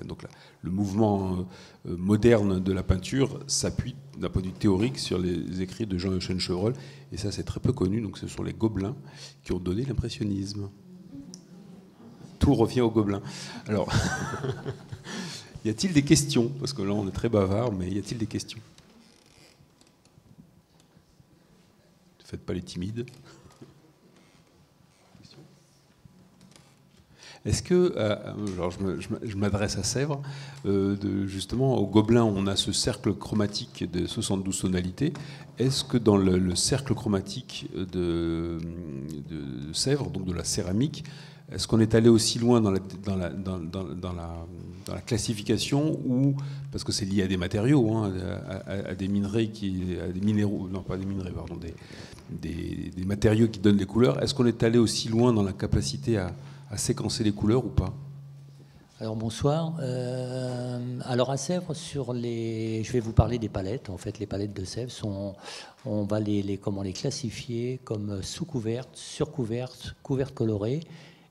[SPEAKER 1] donc le mouvement moderne de la peinture s'appuie d'un point de vue théorique sur les écrits de Jean-Eugène Chevreul, et ça c'est très peu connu, donc ce sont les Gobelins qui ont donné l'impressionnisme. Tout revient aux Gobelins. Alors, y a-t-il des questions ? Parce que là on est très bavard, mais y a-t-il des questions ? Ne faites pas les timides. Est-ce que, alors je m'adresse à Sèvres, justement au Gobelin, on a ce cercle chromatique de 72 tonalités. Est-ce que dans le cercle chromatique de Sèvres, donc de la céramique, est-ce qu'on est allé aussi loin dans la classification, ou parce que c'est lié à des matériaux, hein, à des minerais à des minéraux, non pas des minerais, pardon, des matériaux qui donnent des couleurs. Est-ce qu'on est allé aussi loin dans la capacité à séquencer les couleurs ou pas?
[SPEAKER 7] Alors bonsoir. Alors à Sèvres, je vais vous parler des palettes. En fait, les palettes de Sèvres on va les classifier comme sous-couvertes, surcouvertes, couvertes colorées,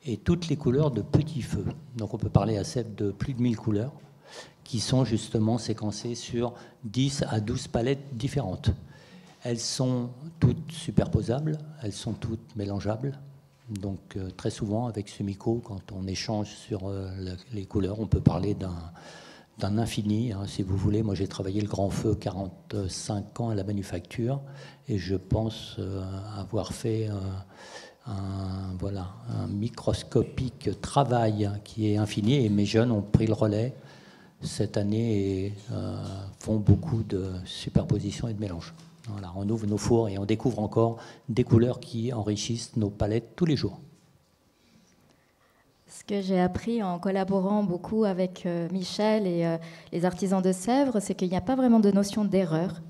[SPEAKER 7] et toutes les couleurs de petit feu. Donc on peut parler à Sèvres de plus de 1000 couleurs qui sont justement séquencées sur 10 à 12 palettes différentes. Elles sont toutes superposables, elles sont toutes mélangeables. Donc très souvent avec Sumiko, quand on échange sur les couleurs, on peut parler d'un infini, hein, si vous voulez. Moi j'ai travaillé le grand feu 45 ans à la manufacture, et je pense avoir fait un microscopique travail qui est infini, et mes jeunes ont pris le relais cette année et font beaucoup de superpositions et de mélanges. Voilà, on ouvre nos fours et on découvre encore des couleurs qui enrichissent nos palettes tous les jours.
[SPEAKER 2] Ce que j'ai appris en collaborant beaucoup avec Michel et les artisans de Sèvres, c'est qu'il n'y a pas vraiment de notion d'erreur,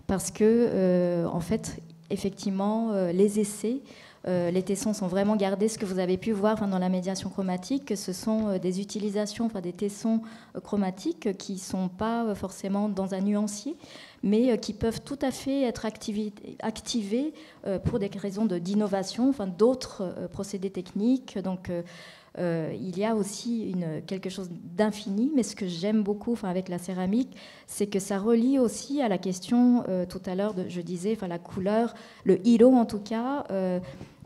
[SPEAKER 2] parce que, en fait, effectivement, les essais, les tessons sont vraiment gardés. Ce que vous avez pu voir dans la médiation chromatique, ce sont des utilisations, des tessons chromatiques qui ne sont pas forcément dans un nuancier, mais qui peuvent tout à fait être activés pour des raisons d'innovation, d'autres procédés techniques. Donc, il y a aussi quelque chose d'infini, mais ce que j'aime beaucoup avec la céramique, c'est que ça relie aussi à la question, tout à l'heure, je disais, la couleur, le hilo en tout cas.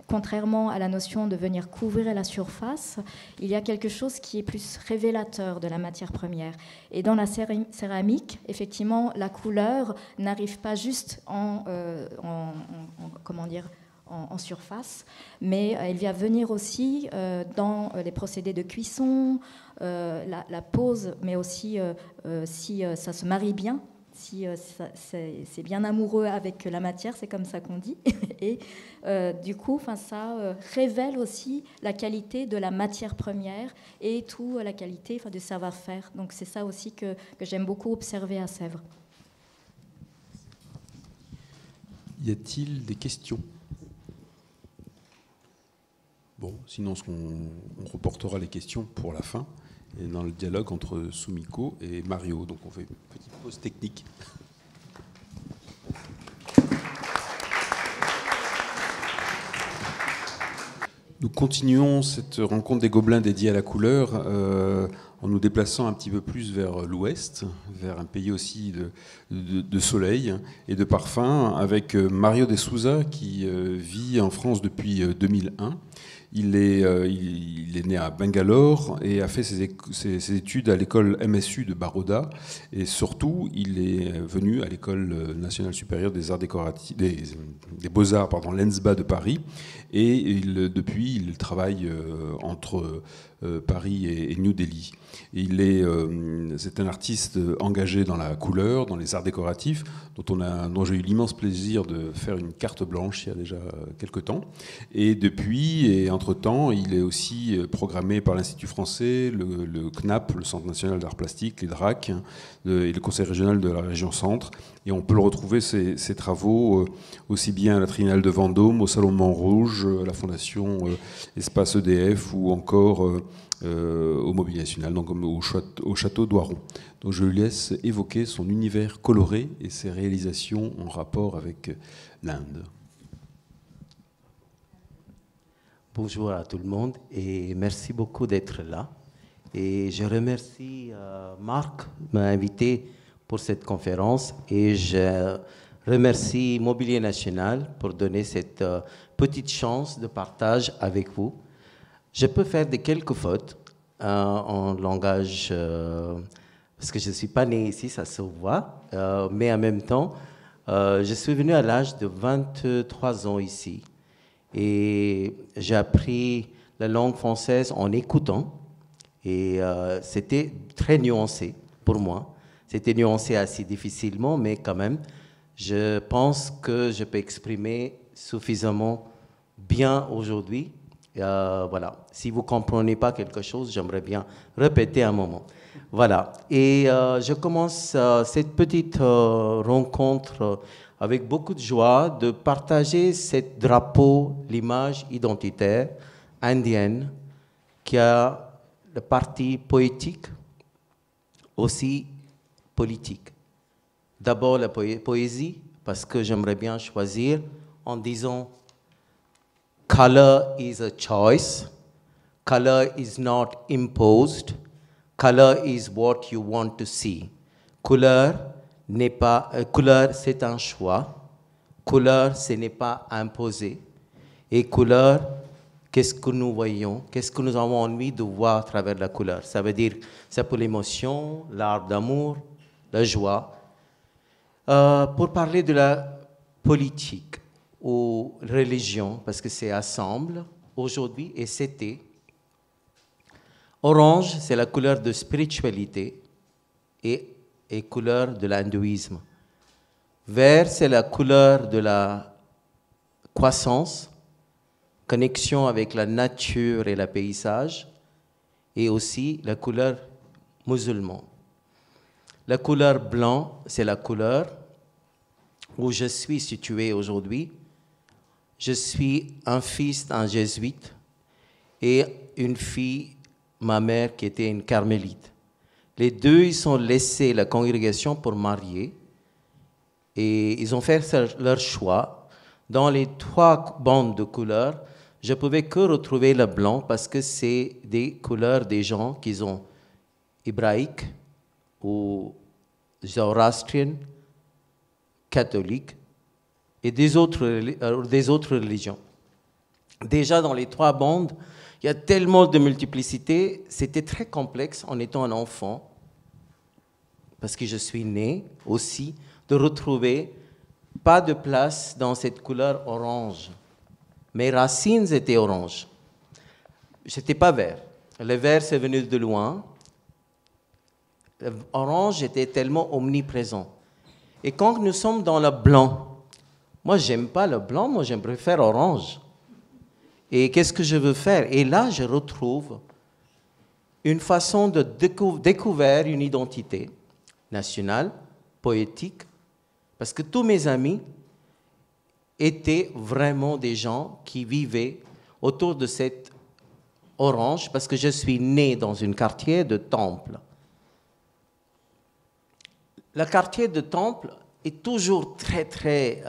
[SPEAKER 2] Contrairement à la notion de venir couvrir la surface, il y a quelque chose qui est plus révélateur de la matière première. Et dans la céramique, effectivement, la couleur n'arrive pas juste en surface, mais elle vient venir aussi dans les procédés de cuisson, la pose, mais aussi si ça se marie bien. Si c'est bien amoureux avec la matière, c'est comme ça qu'on dit. Et du coup, ça révèle aussi la qualité de la matière première et tout la qualité du savoir-faire. Donc c'est ça aussi que j'aime beaucoup observer à Sèvres.
[SPEAKER 1] Y a-t-il des questions? Bon, sinon on reportera les questions pour la fin, et dans le dialogue entre Sumiko et Mario. Donc on fait une petite pause technique. Nous continuons cette rencontre des Gobelins dédiée à la couleur en nous déplaçant un petit peu plus vers l'ouest, vers un pays aussi de soleil et de parfum, avec Mario de Souza qui vit en France depuis 2001. Il est né à Bangalore et a fait ses études à l'école MSU de Baroda. Et surtout, il est venu à l'école nationale supérieure des arts décoratifs, des beaux-arts, l'ENSBA de Paris. Et depuis, il travaille entre Paris et New Delhi. C'est un artiste engagé dans la couleur, dans les arts décoratifs, dont j'ai eu l'immense plaisir de faire une carte blanche il y a déjà quelques temps. Et depuis, et entre-temps, il est aussi programmé par l'Institut français, le CNAP, le Centre national d'art plastique, les DRAC, et le Conseil régional de la région Centre. Et on peut le retrouver, ces travaux, aussi bien à la Triennale de Vendôme, au Salon Montrouge, à la Fondation Espace EDF, ou encore au Mobilier National, donc au Château d'Oiron. Donc je lui laisse évoquer son univers coloré et ses réalisations en rapport avec l'Inde.
[SPEAKER 8] Bonjour à tout le monde et merci beaucoup d'être là. Et je remercie Marc de m'inviter pour cette conférence et je remercie Mobilier National pour donner cette petite chance de partage avec vous. Je peux faire quelques fautes en langage, parce que je ne suis pas né ici, ça se voit, mais en même temps, je suis venu à l'âge de 23 ans ici. Et j'ai appris la langue française en écoutant. Et c'était très nuancé pour moi. C'était nuancé assez difficilement, mais quand même, je pense que je peux exprimer suffisamment bien aujourd'hui. Voilà. Si vous ne comprenez pas quelque chose, j'aimerais bien répéter un moment. Voilà. Et je commence cette petite rencontre avec beaucoup de joie de partager ce drapeau, l'image identitaire indienne qui a la partie poétique, aussi politique. D'abord la poésie, parce que j'aimerais bien choisir en disant « Color is a choice, color is not imposed, color is what you want to see ». Couleur, c'est un choix, couleur, ce n'est pas imposé, et couleur, qu'est-ce que nous voyons, qu'est-ce que nous avons envie de voir à travers la couleur. Ça veut dire, c'est pour l'émotion, l'art d'amour, la joie. Pour parler de la politique ou religion, parce que c'est ensemble aujourd'hui et c'était. Orange, c'est la couleur de spiritualité et couleur de l'hindouisme. Vert, c'est la couleur de la croissance, connexion avec la nature et le paysage, et aussi la couleur musulmane. La couleur blanc, c'est la couleur où je suis situé aujourd'hui. Je suis un fils d'un jésuite et une fille, ma mère, qui était une carmélite. Les deux, ils ont laissé la congrégation pour marier et ils ont fait leur choix. Dans les 3 bandes de couleurs, je ne pouvais que retrouver le blanc parce que c'est des couleurs des gens qui sont hébraïques ou zoroastriennes, catholiques et des autres religions. Déjà dans les 3 bandes, il y a tellement de multiplicité, c'était très complexe en étant un enfant, parce que je suis né aussi, de retrouver pas de place dans cette couleur orange. Mes racines étaient orange. Je n'étais pas vert. Le vert, c'est venu de loin. Orange était tellement omniprésent. Et quand nous sommes dans le blanc, moi, j'aime pas le blanc, moi, je préfère orange. Et qu'est-ce que je veux faire? Et là, je retrouve une façon de découvrir une identité nationale, poétique, parce que tous mes amis étaient vraiment des gens qui vivaient autour de cette orange, parce que je suis né dans un quartier de Temple. Le quartier de Temple est toujours très...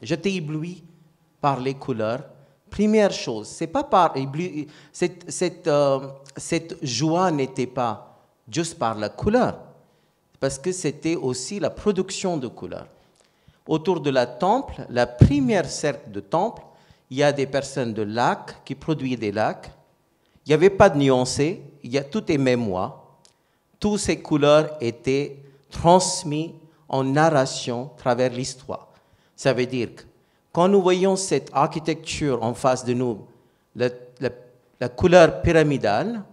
[SPEAKER 8] j'étais ébloui par les couleurs. Première chose, c'est pas par cette joie n'était pas juste par la couleur, parce que c'était aussi la production de couleurs. Autour de la temple, la première cercle de temple, il y a des personnes de lacs qui produisent des lacs. Il n'y avait pas de nuancé, tout est mémoire. Toutes ces couleurs étaient transmises en narration à travers l'histoire. Ça veut dire que quand nous voyons cette architecture en face de nous, la couleur pyramidale,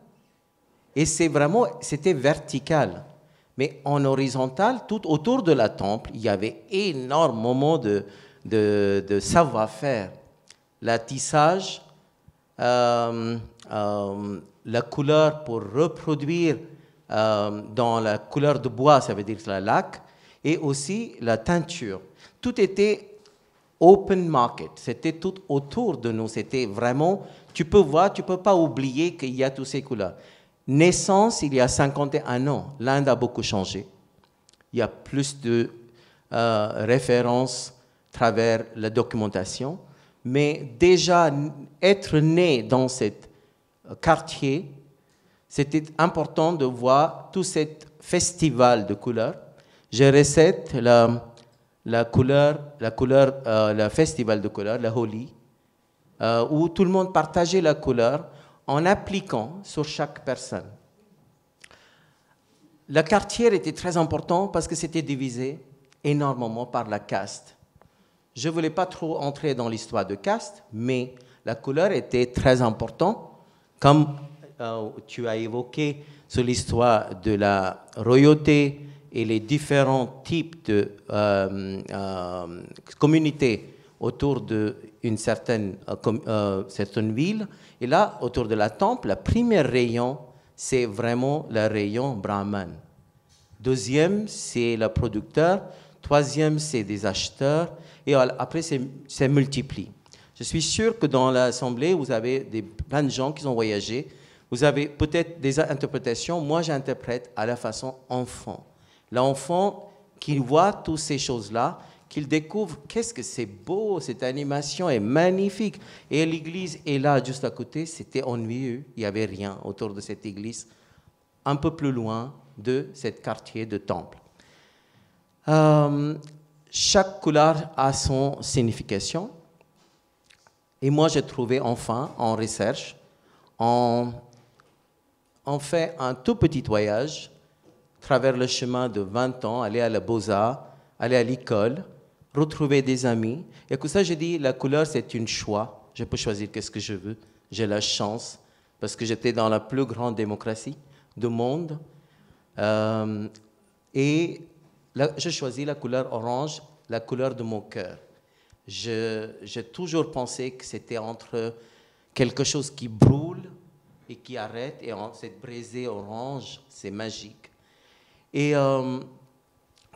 [SPEAKER 8] et c'était vertical, mais en horizontal, tout autour de la temple, il y avait énormément de savoir-faire. Le tissage, la couleur pour reproduire dans la couleur de bois, ça veut dire la laque, et aussi la teinture. Tout était open market, c'était tout autour de nous, c'était vraiment, tu peux voir, tu ne peux pas oublier qu'il y a toutes ces couleurs. Naissance, il y a 51 ans, l'Inde a beaucoup changé. Il y a plus de références à travers la documentation, mais déjà être né dans ce quartier, c'était important de voir tout ce festival de couleurs. Je recette le festival de couleurs, la Holi, où tout le monde partageait la couleur en appliquant sur chaque personne. Le quartier était très important parce que c'était divisé énormément par la caste. Je ne voulais pas trop entrer dans l'histoire de caste, mais la couleur était très importante Comme tu as évoqué sur l'histoire de la royauté et les différents types de communautés autour d'une certaine ville. Et là, autour de la temple, le premier rayon, c'est vraiment le rayon Brahman. Deuxième, c'est le producteur. Troisième, c'est des acheteurs. Et après, c'est multiplie. Je suis sûr que dans l'Assemblée, vous avez plein de gens qui ont voyagé. Vous avez peut-être des interprétations. Moi, j'interprète à la façon enfant. L'enfant qui voit toutes ces choses-là, qu'il découvre qu'est-ce que c'est beau, cette animation est magnifique. Et l'église est là, juste à côté, c'était ennuyeux. Il n'y avait rien autour de cette église, un peu plus loin de ce quartier de temple. Chaque couleur a son signification. Et moi, j'ai trouvé enfin, en recherche, on fait un tout petit voyage, travers le chemin de 20 ans, aller à la Beaux-Arts, aller à l'école, retrouver des amis. Et que ça, j'ai dit, la couleur, c'est un choix. Je peux choisir qu'est-ce que je veux. J'ai la chance, parce que j'étais dans la plus grande démocratie du monde. Et j'ai choisi la couleur orange, la couleur de mon cœur. J'ai toujours pensé que c'était entre quelque chose qui brûle et qui arrête, et cette brisée orange, c'est magique. Et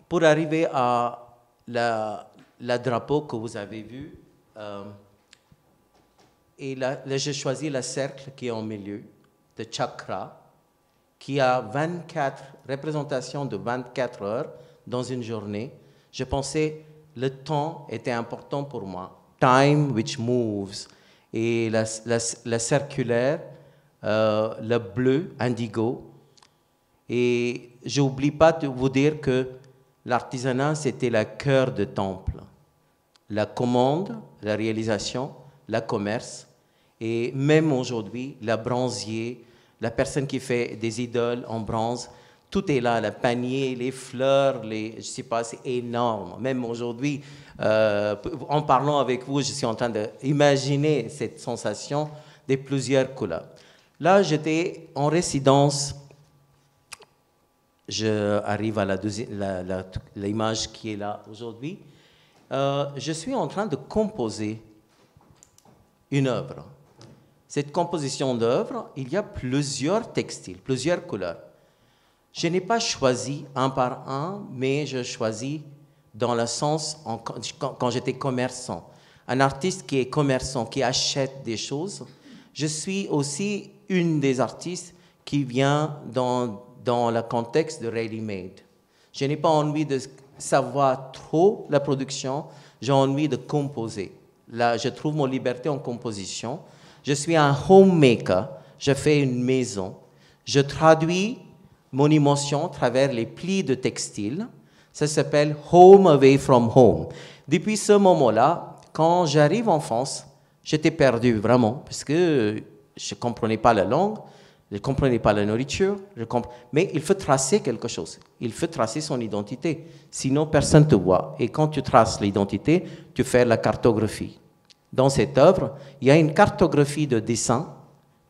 [SPEAKER 8] pour arriver à la drapeau que vous avez vu, et là, j'ai choisi le cercle qui est au milieu, de chakra, qui a 24 représentations de 24 heures dans une journée. Je pensais le temps était important pour moi. Time which moves. Et la circulaire, le bleu, indigo. Et je n'oublie pas de vous dire que l'artisanat, c'était le cœur du temple. La commande, la réalisation, le commerce. Et même aujourd'hui, le bronzier, la personne qui fait des idoles en bronze, tout est là, le panier, les fleurs, je ne sais pas, c'est énorme. Même aujourd'hui, en parlant avec vous, je suis en train d'imaginer cette sensation de plusieurs couleurs. Là, j'étais en résidence. Je arrive à l'image qui est là aujourd'hui. Je suis en train de composer une œuvre. Cette composition d'œuvre, il y a plusieurs textiles, plusieurs couleurs. Je n'ai pas choisi un par un, mais je choisis dans le sens, quand j'étais commerçant. Un artiste qui est commerçant, qui achète des choses. Je suis aussi une des artistes qui vient dans le contexte de ready-made. Je n'ai pas envie de savoir trop la production, j'ai envie de composer. Là, je trouve mon liberté en composition. Je suis un homemaker, je fais une maison. Je traduis mon émotion à travers les plis de textile. Ça s'appelle Home Away from Home. Depuis ce moment-là, quand j'arrive en France, j'étais perdu vraiment, parce que je ne comprenais pas la langue, je ne comprenais pas la nourriture, mais il faut tracer quelque chose. Il faut tracer son identité. Sinon, personne ne te voit. Et quand tu traces l'identité, tu fais la cartographie. Dans cette œuvre, il y a une cartographie de dessin,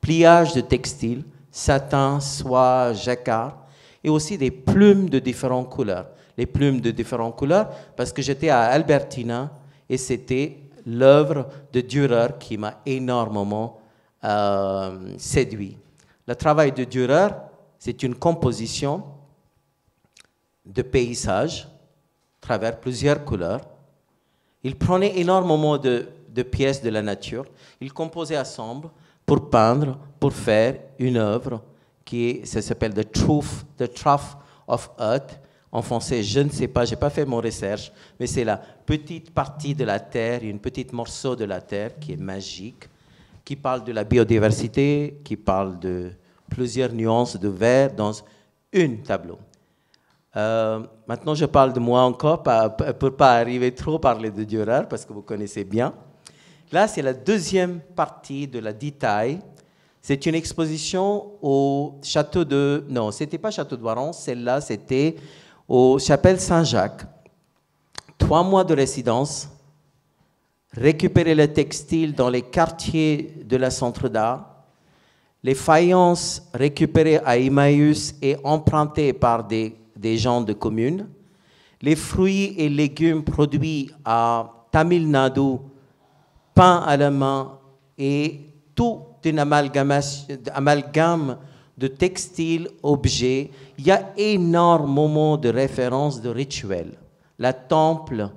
[SPEAKER 8] pliage de textile, satin, soie, jacquard, et aussi des plumes de différentes couleurs. Les plumes de différentes couleurs, parce que j'étais à Albertina, et c'était l'œuvre de Dürer qui m'a énormément séduit. Le travail de Dürer, c'est une composition de paysages à travers plusieurs couleurs. Il prenait énormément de pièces de la nature. Il composait ensemble pour peindre, pour faire une œuvre ça s'appelle The Trough of Earth. En français, je ne sais pas, je n'ai pas fait mon recherche, mais c'est la petite partie de la terre, une petite morceau de la terre qui est magique, qui parle de la biodiversité, qui parle de plusieurs nuances de vert dans un tableau. Maintenant, je parle de moi encore pour ne pas arriver trop à parler de Dürer, parce que vous connaissez bien. Là, c'est la deuxième partie de la détail. C'est une exposition au château de... Non, ce n'était pas château de Voiron, celle-là, c'était au chapelle Saint-Jacques. 3 mois de résidence, récupérer le textile dans les quartiers de la centre d'art, les faïences récupérées à Emmaüs et empruntées par des gens de commune, les fruits et légumes produits à Tamil Nadu, peints à la main, et tout un amalgame de textiles, objets. Il y a énormément de références de rituels. La temple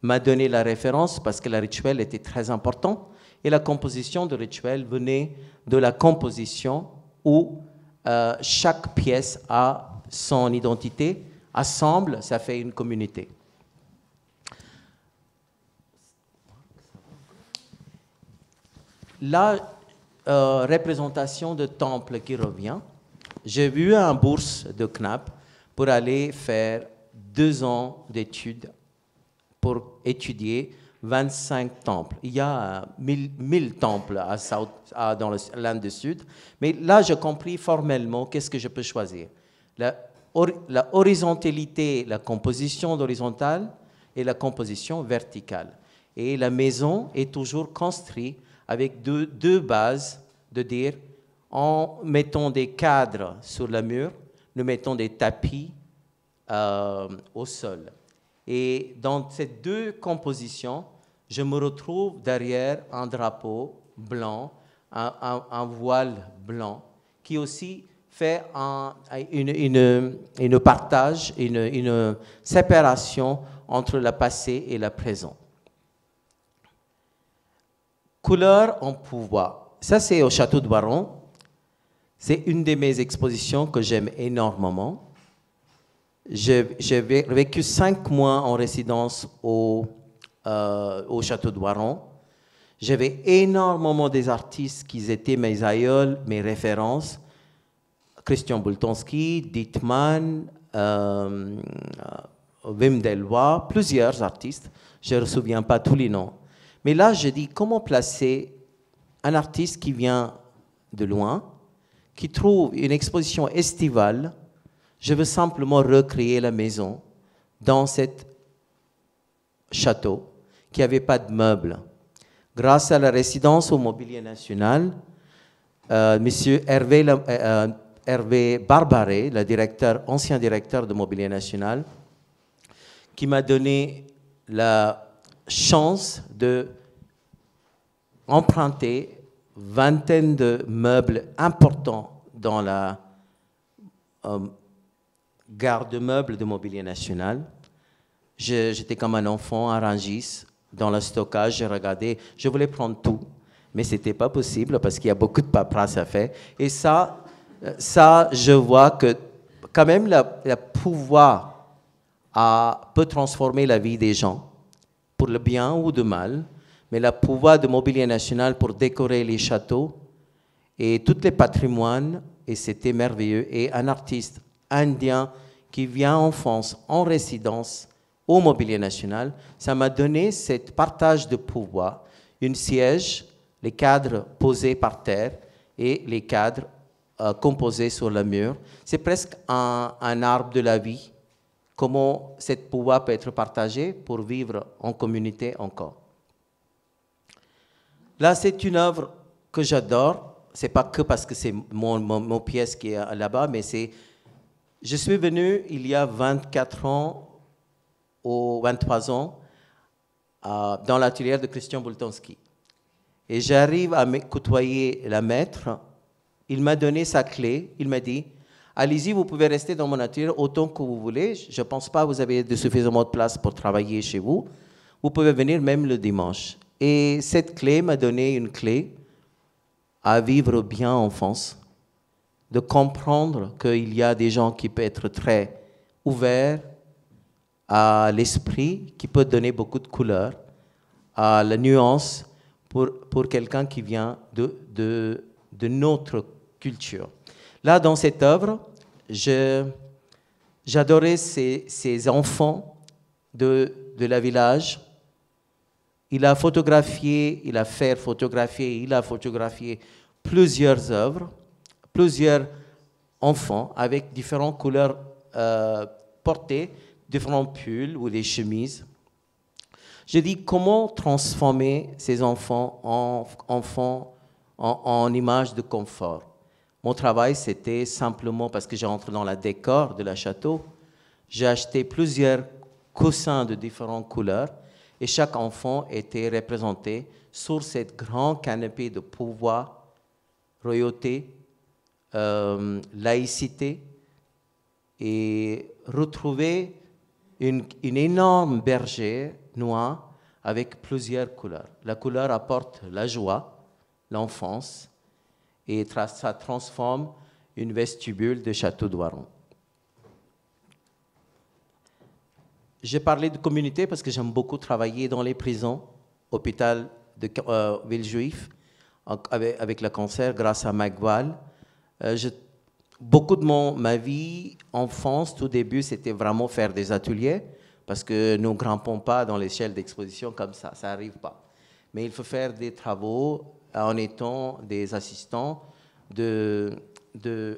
[SPEAKER 8] m'a donné la référence parce que le rituel était très important et la composition de rituel venait de la composition où chaque pièce a son identité, ensemble, ça fait une communauté. La représentation de temple qui revient, j'ai vu une bourse de CNAP pour aller faire 2 ans d'études pour étudier 25 temples. Il y a 1000 temples dans l'Inde du Sud, mais là, j'ai compris formellement qu'est-ce que je peux choisir. La horizontalité, la composition horizontale et la composition verticale. Et la maison est toujours construite avec deux bases, de dire, en mettant des cadres sur le mur, nous mettons des tapis au sol. Et dans ces 2 compositions, je me retrouve derrière un drapeau blanc, un voile blanc, qui aussi fait une partage, une séparation entre le passé et le présent. Couleur en pouvoir. Ça, c'est au Château de Baron. C'est une de mes expositions que j'aime énormément. J'ai vécu 5 mois en résidence au Château de Baron. J'avais énormément des artistes qui étaient mes aïeuls, mes références. Christian Boltanski, Dietmann, Wim Delvoye, plusieurs artistes. Je ne me souviens pas tous les noms. Mais là, je dis, comment placer un artiste qui vient de loin, qui trouve une exposition estivale. Je veux simplement recréer la maison dans cet château qui n'avait pas de meubles. Grâce à la résidence au Mobilier National, Monsieur Hervé Barbaret, le ancien directeur du Mobilier National, qui m'a donné la chance de emprunter vingtaine de meubles importants dans la garde-meubles de Mobilier National. J'étais comme un enfant à Rungis, dans le stockage, j'ai regardé, je voulais prendre tout, mais ce n'était pas possible parce qu'il y a beaucoup de paperasse à faire. Et ça, je vois que quand même le pouvoir peut transformer la vie des gens, pour le bien ou le mal, mais le pouvoir de Mobilier National pour décorer les châteaux et tous les patrimoines, et c'était merveilleux. Et un artiste indien qui vient en France en résidence au Mobilier National, ça m'a donné ce partage de pouvoir, un siège, les cadres posés par terre et les cadres composés sur le mur. C'est presque un arbre de la vie. Comment ce pouvoir peut être partagé pour vivre en communauté encore. Là, c'est une œuvre que j'adore. Ce n'est pas que parce que c'est mon pièce qui est là-bas, mais c'est... Je suis venu il y a 24 ans, ou 23 ans, dans l'atelier de Christian Boltanski. Et j'arrive à côtoyer la maître. Il m'a donné sa clé. Il m'a dit, allez-y, vous pouvez rester dans mon atelier autant que vous voulez. Je ne pense pas que vous avez suffisamment de place pour travailler chez vous. Vous pouvez venir même le dimanche. Et cette clé m'a donné une clé à vivre bien en France, de comprendre qu'il y a des gens qui peuvent être très ouverts à l'esprit, qui peuvent donner beaucoup de couleurs, à la nuance pour quelqu'un qui vient de notre culture. Là, dans cette œuvre, j'adorais ces enfants de la village. Il a fait photographier plusieurs œuvres, plusieurs enfants avec différentes couleurs portées, différents pulls ou des chemises. Je dis comment transformer ces enfants en enfants en image de confort. Mon travail, c'était simplement, parce que j'ai rentré dans le décor de la château, j'ai acheté plusieurs coussins de différentes couleurs et chaque enfant était représenté sur cette grande canopée de pouvoir, royauté, laïcité, et retrouver une énorme bergère noire avec plusieurs couleurs. La couleur apporte la joie, l'enfance, et ça transforme une vestibule de Château d'Oiron. J'ai parlé de communauté parce que j'aime beaucoup travailler dans les prisons, hôpital de Villejuif, avec le cancer, grâce à Magval. Beaucoup de ma vie, enfance, tout début, c'était vraiment faire des ateliers, parce que nous ne grimpons pas dans l'échelle d'exposition comme ça n'arrive pas. Mais il faut faire des travaux en étant des assistants de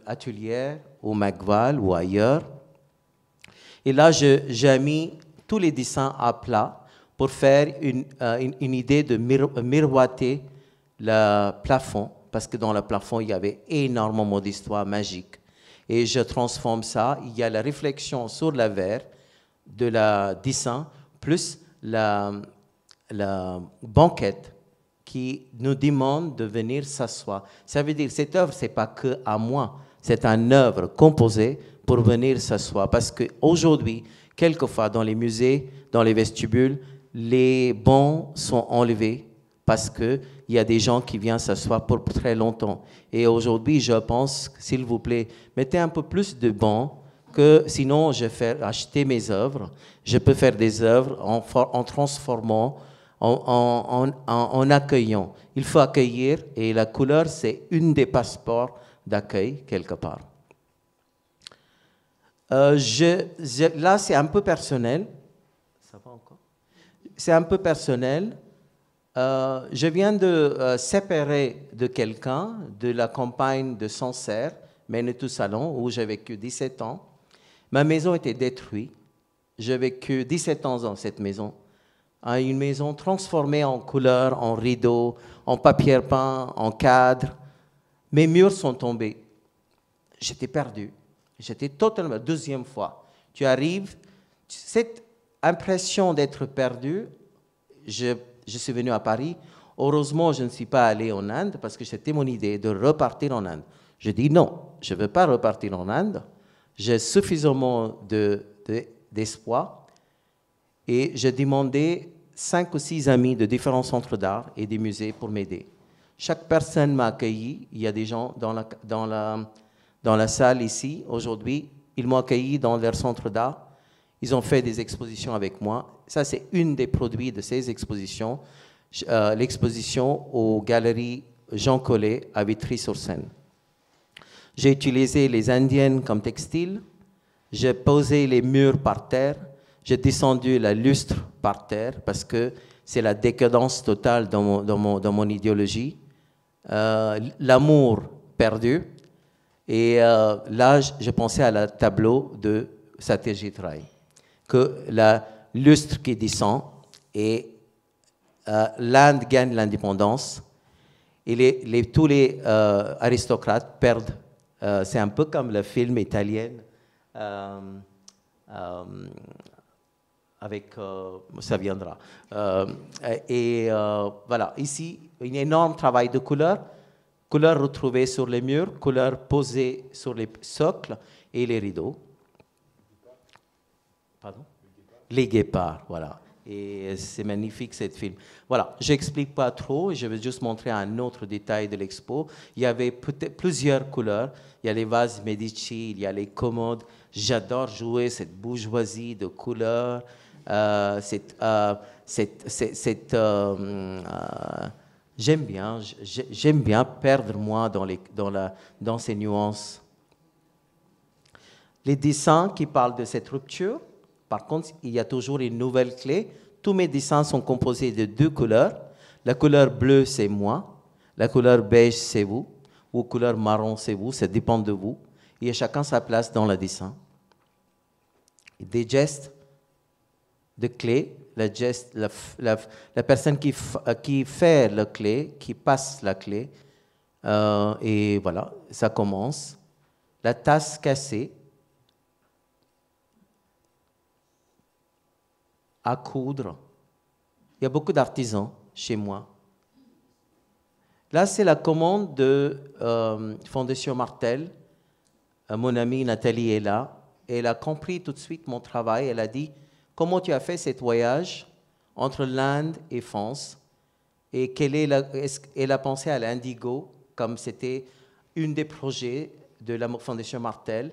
[SPEAKER 8] ateliers au Magval ou ailleurs. Et là, j'ai mis tous les dessins à plat pour faire une idée de miroiter le plafond, parce que dans le plafond, il y avait énormément d'histoires magiques. Et je transforme ça, il y a la réflexion sur la verre de la dessin, plus la banquette qui nous demande de venir s'asseoir. Ça veut dire que cette œuvre, ce n'est pas que à moi, c'est une œuvre composée pour venir s'asseoir. Parce qu'aujourd'hui, quelquefois dans les musées, dans les vestibules, les bancs sont enlevés parce qu'il y a des gens qui viennent s'asseoir pour très longtemps. Et aujourd'hui, je pense, s'il vous plaît, mettez un peu plus de bancs, que sinon je vais acheter mes œuvres. Je peux faire des œuvres en transformant, en accueillant. Il faut accueillir, et la couleur, c'est une des passeports d'accueil, quelque part. Là, c'est un peu personnel. Ça va encore? C'est un peu personnel. Je viens de séparer de quelqu'un de la campagne de Sancerre, Menetou-Salon, où j'ai vécu 17 ans. Ma maison était détruite. J'ai vécu 17 ans dans cette maison. Une maison transformée en couleurs, en rideaux, en papier peint, en cadre. Mes murs sont tombés. J'étais perdu. J'étais totalement... Deuxième fois. Tu arrives, cette impression d'être perdu, je suis venu à Paris. Heureusement, je ne suis pas allé en Inde parce que c'était mon idée de repartir en Inde. Je dis non, je ne veux pas repartir en Inde. J'ai suffisamment d'espoir. Et j'ai demandé 5 ou 6 amis de différents centres d'art et des musées pour m'aider. Chaque personne m'a accueilli. Il y a des gens dans la salle ici, aujourd'hui. Ils m'ont accueilli dans leur centre d'art. Ils ont fait des expositions avec moi. Ça, c'est une des produits de ces expositions, l'exposition aux galeries Jean Collet à Vitry-sur-Seine. J'ai utilisé les Indiennes comme textile. J'ai posé les murs par terre. J'ai descendu la lustre par terre parce que c'est la décadence totale dans mon idéologie. L'amour perdu. Et là, je pensais à la tableau de Satyajit Ray, que la lustre qui descend et l'Inde gagne l'indépendance et tous les aristocrates perdent. C'est un peu comme le film italien avec ça viendra. Voilà, ici, un énorme travail de couleurs retrouvées sur les murs, couleurs posées sur les socles et les rideaux. Pardon? Les guépards, voilà. Et c'est magnifique, cette film. Voilà, je n'explique pas trop, je vais juste montrer un autre détail de l'expo. Il y avait plusieurs couleurs. Il y a les vases Medici, il y a les commodes. J'adore jouer cette bourgeoisie de couleurs. J'aime bien perdre moi dans ces nuances. Les dessins qui parlent de cette rupture, par contre, il y a toujours une nouvelle clé. Tous mes dessins sont composés de 2 couleurs. La couleur bleue, c'est moi. La couleur beige, c'est vous. Ou couleur marron, c'est vous. Ça dépend de vous. Il y a chacun sa place dans le dessin. Des gestes de clé. La personne qui fait la clé, qui passe la clé, Et voilà, ça commence. La tasse cassée, à coudre. Il y a beaucoup d'artisans chez moi. Là, c'est la commande de Fondation Martel. Mon amie Nathalie est là. Et elle a compris tout de suite mon travail. Elle a dit, comment tu as fait ce voyage entre l'Inde et France? Et elle a pensé à l'Indigo, comme c'était un des projets de la Fondation Martel.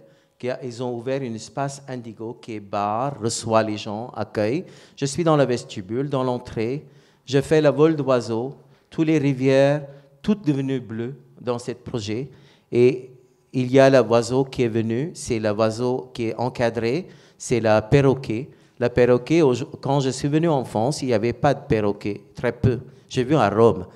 [SPEAKER 8] Ils ont ouvert un espace Indigo qui est bar, reçoit les gens, accueille. Je suis dans le vestibule, dans l'entrée. Je fais le vol d'oiseaux. Toutes les rivières, toutes devenues bleues dans ce projet. Et il y a l'oiseau qui est venu. C'est l'oiseau qui est encadré. C'est la perroquet. La perroquet, quand je suis venu en France, il n'y avait pas de perroquet. Très peu. J'ai vu à Rome.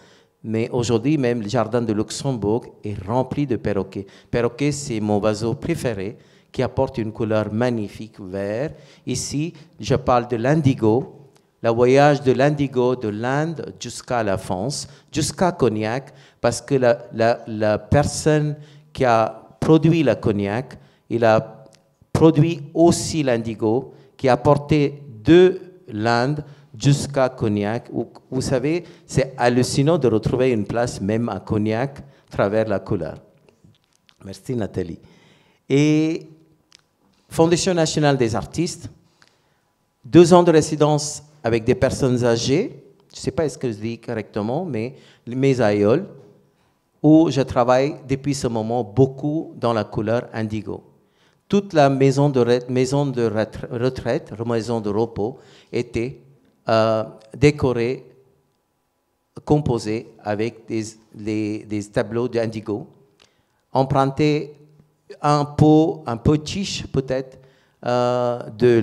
[SPEAKER 8] Mais aujourd'hui, même le jardin de Luxembourg est rempli de perroquets. Perroquet, c'est mon oiseau préféré qui apporte une couleur magnifique vert. Ici, je parle de l'indigo, le voyage de l'indigo de l'Inde jusqu'à la France, jusqu'à Cognac, parce que la personne qui a produit le cognac, il a produit aussi l'indigo qui a porté de l'Inde jusqu'à Cognac. Vous savez, c'est hallucinant de retrouver une place même à Cognac à travers la couleur. Merci Nathalie. Et Fondation nationale des artistes, 2 ans de résidence avec des personnes âgées, je ne sais pas ce que je dis correctement, mais mes aïeuls, où je travaille depuis ce moment beaucoup dans la couleur indigo. Toute la maison de retraite, maison de repos était décorée, composée avec des tableaux d'indigo, empruntés un peu chiche peut-être de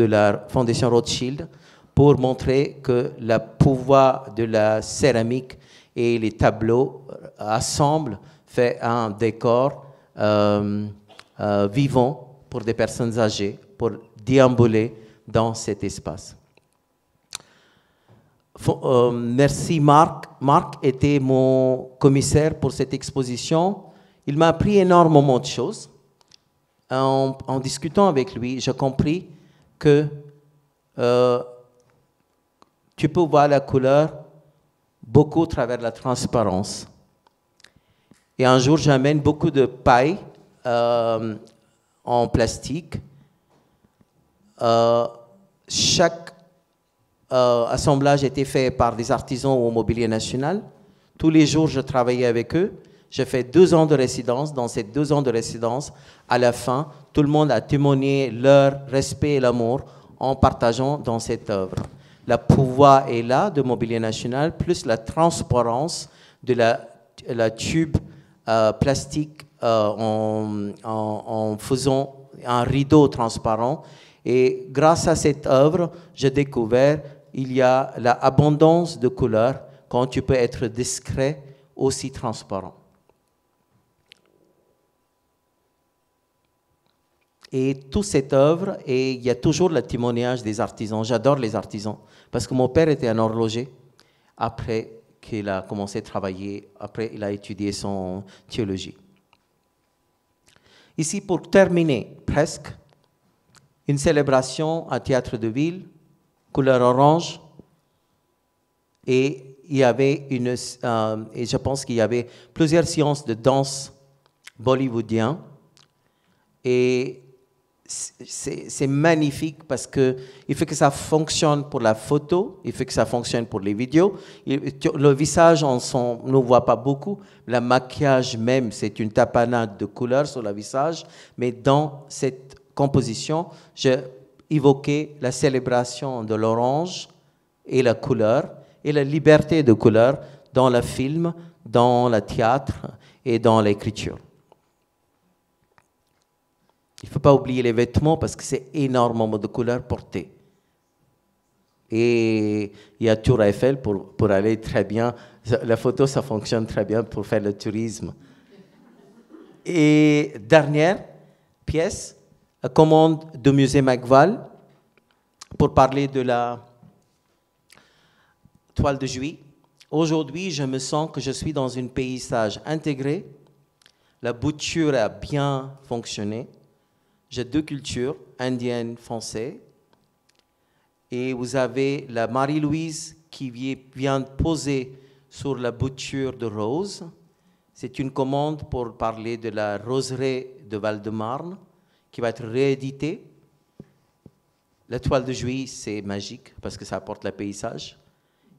[SPEAKER 8] la Fondation Rothschild pour montrer que le pouvoir de la céramique et les tableaux ensemble fait un décor vivant pour des personnes âgées, pour déambuler dans cet espace. Merci Marc. Marc était mon commissaire pour cette exposition. Il m'a appris énormément de choses. En discutant avec lui, j'ai compris que tu peux voir la couleur beaucoup à travers la transparence. Et un jour, j'amène beaucoup de paille en plastique. Chaque assemblage était fait par des artisans au Mobilier National. Tous les jours, je travaillais avec eux. J'ai fait 2 ans de résidence. Dans ces 2 ans de résidence, à la fin, tout le monde a témoigné leur respect et l'amour en partageant dans cette œuvre. Le pouvoir est là de Mobilier National, plus la transparence de la tube plastique en faisant un rideau transparent. Et grâce à cette œuvre, j'ai découvert qu'il y a l'abondance de couleurs quand tu peux être discret, aussi transparent. Et toute cette œuvre, et il y a toujours le témoignage des artisans. J'adore les artisans, parce que mon père était un horloger. Après qu'il a commencé à travailler, après il a étudié son théologie. Ici, pour terminer, presque, une célébration à Théâtre de Ville, couleur orange, et il y avait et je pense qu'il y avait plusieurs séances de danse bollywoodien, et c'est magnifique parce qu'il faut que ça fonctionne pour la photo, il faut que ça fonctionne pour les vidéos. Le visage, on ne voit pas beaucoup. Le maquillage même, c'est une tapenade de couleurs sur le visage. Mais dans cette composition, j'ai évoqué la célébration de l'orange et la couleur et la liberté de couleur dans le film, dans le théâtre et dans l'écriture. Il ne faut pas oublier les vêtements parce que c'est énormément de couleurs portées. Et il y a Tour Eiffel pour aller très bien. La photo, ça fonctionne très bien pour faire le tourisme. Et dernière pièce, la commande du musée Magval pour parler de la toile de Juillet aujourd'hui, je me sens que je suis dans un paysage intégré. La bouture a bien fonctionné. J'ai 2 cultures, indienne, française. Et vous avez la Marie-Louise qui vient poser sur la bouture de rose. C'est une commande pour parler de la roseraie de Val-de-Marne qui va être rééditée. La toile de Jouy, c'est magique parce que ça apporte le paysage.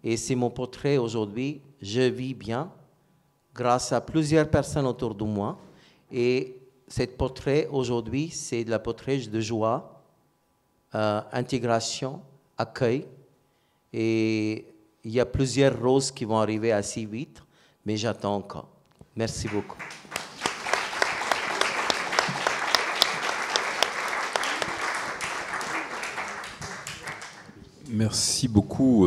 [SPEAKER 8] Et c'est mon portrait aujourd'hui. Je vis bien grâce à plusieurs personnes autour de moi. Et ce portrait aujourd'hui, c'est le portrait de joie, intégration, accueil. Et il y a plusieurs roses qui vont arriver assez vite, mais j'attends encore. Merci beaucoup.
[SPEAKER 1] Merci beaucoup,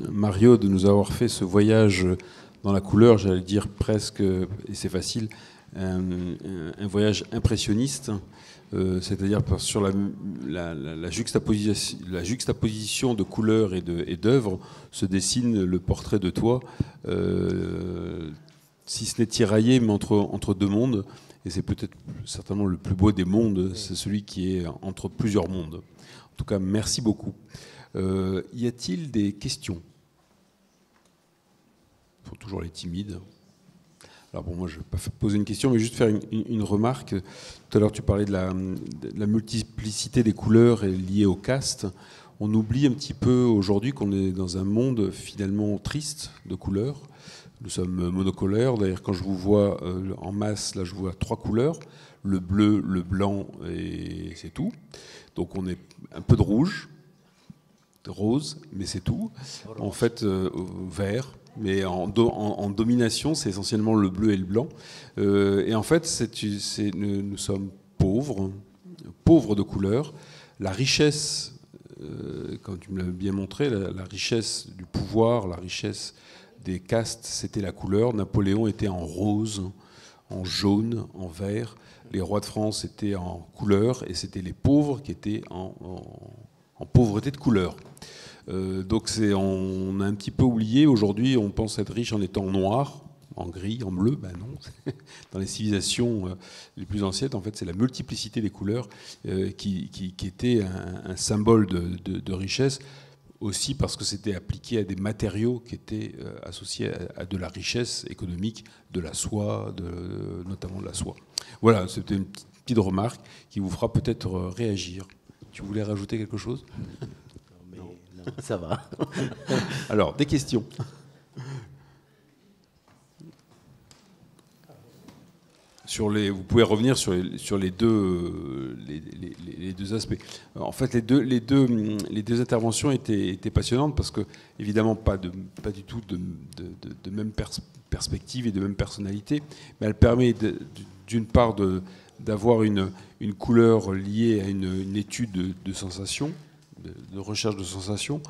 [SPEAKER 1] Mario, de nous avoir fait ce voyage dans la couleur, j'allais dire presque, et c'est facile, un voyage impressionniste, c'est-à-dire sur la juxtaposition de couleurs et d'œuvres se dessine le portrait de toi, si ce n'est tiraillé, mais entre 2 mondes, et c'est peut-être certainement le plus beau des mondes, c'est celui qui est entre plusieurs mondes. En tout cas, merci beaucoup. Y a-t-il des questions? Il faut toujours les timides. Alors bon, moi, je ne vais pas poser une question, mais juste faire une remarque. Tout à l'heure, tu parlais de la multiplicité des couleurs liées au caste. On oublie un petit peu aujourd'hui qu'on est dans un monde finalement triste de couleurs. Nous sommes monocolores. D'ailleurs, quand je vous vois en masse, là, je vois 3 couleurs. Le bleu, le blanc, et c'est tout. Donc on est un peu de rouge, de rose, mais c'est tout. En fait, vert. Mais en domination, c'est essentiellement le bleu et le blanc. Et en fait, nous sommes pauvres de couleurs. La richesse, comme tu me l'as bien montré, la richesse du pouvoir, la richesse des castes, c'était la couleur. Napoléon était en rose, en jaune, en vert. Les rois de France étaient en couleur, et c'était les pauvres qui étaient en pauvreté de couleur. Donc on a un petit peu oublié. Aujourd'hui, on pense être riche en étant noir, en gris, en bleu. Ben non. Dans les civilisations les plus anciennes, en fait, c'est la multiplicité des couleurs qui était un symbole de richesse, aussi parce que c'était appliqué à des matériaux qui étaient associés à de la richesse économique, de la soie, notamment de la soie. Voilà, c'était une petite remarque qui vous fera peut-être réagir. Tu voulais rajouter quelque chose ?
[SPEAKER 8] Non, ça va.
[SPEAKER 1] Alors, des questions. Vous pouvez revenir sur les deux aspects. En fait, les deux interventions étaient passionnantes parce que, évidemment, pas du tout de même perspective et de même personnalité, mais elle permet d'une part d'avoir une couleur liée à une étude de sensations, de recherche de sensations,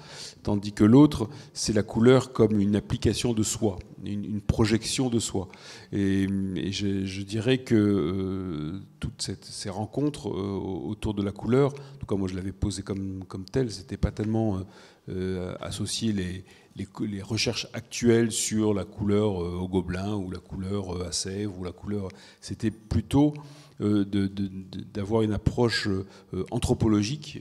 [SPEAKER 1] tandis que l'autre, c'est la couleur comme une application de soi, une projection de soi. Et je dirais que toutes ces rencontres autour de la couleur, en tout cas moi je l'avais posé comme telle, c'était pas tellement associer les recherches actuelles sur la couleur au Gobelin ou la couleur à Sèvres ou la couleur, c'était plutôt d'avoir une approche anthropologique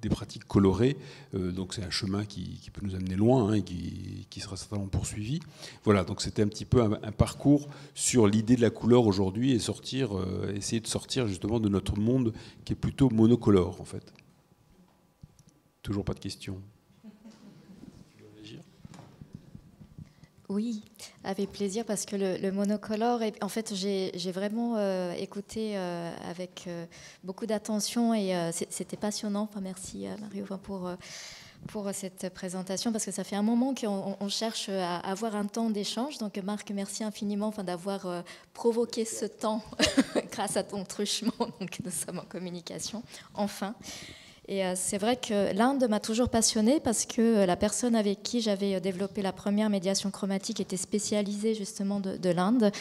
[SPEAKER 1] des pratiques colorées. Donc c'est un chemin qui peut nous amener loin, hein, et qui sera certainement poursuivi. Voilà, donc c'était un petit peu un parcours sur l'idée de la couleur aujourd'hui et essayer de sortir justement de notre monde qui est plutôt monocolore en fait. Toujours pas de questions.
[SPEAKER 2] Oui, avec plaisir, parce que le monocolore, en fait, j'ai vraiment écouté avec beaucoup d'attention, et c'était passionnant. Enfin, merci Mario pour cette présentation, parce que ça fait un moment qu'on cherche à avoir un temps d'échange. Donc Marc, merci infiniment d'avoir provoqué ce temps grâce à ton truchement. Donc nous sommes en communication, enfin. Et c'est vrai que l'Inde m'a toujours passionnée, parce que la personne avec qui j'avais développé la première médiation chromatique était spécialisée justement de l'Inde.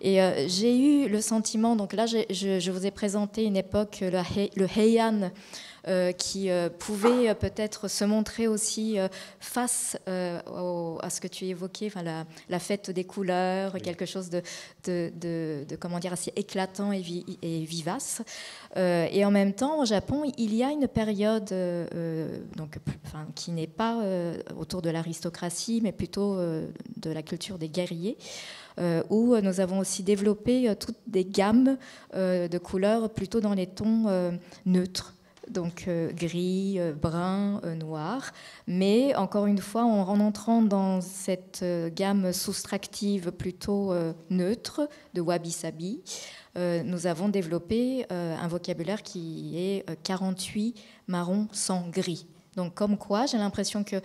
[SPEAKER 2] Et j'ai eu le sentiment, donc là je vous ai présenté une époque, le Heian, qui pouvait peut-être se montrer aussi face à ce que tu évoquais, enfin, la fête des couleurs, oui. Quelque chose de comment dire, assez éclatant et vivace. Et en même temps, au Japon, il y a une période donc, enfin, qui n'est pas autour de l'aristocratie, mais plutôt de la culture des guerriers, où nous avons aussi développé toutes des gammes de couleurs plutôt dans les tons neutres. Donc gris, brun, noir. Mais encore une fois, en entrant dans cette gamme soustractive plutôt neutre de wabi-sabi, nous avons développé un vocabulaire qui est 48 marron sans gris. Donc comme quoi, j'ai l'impression que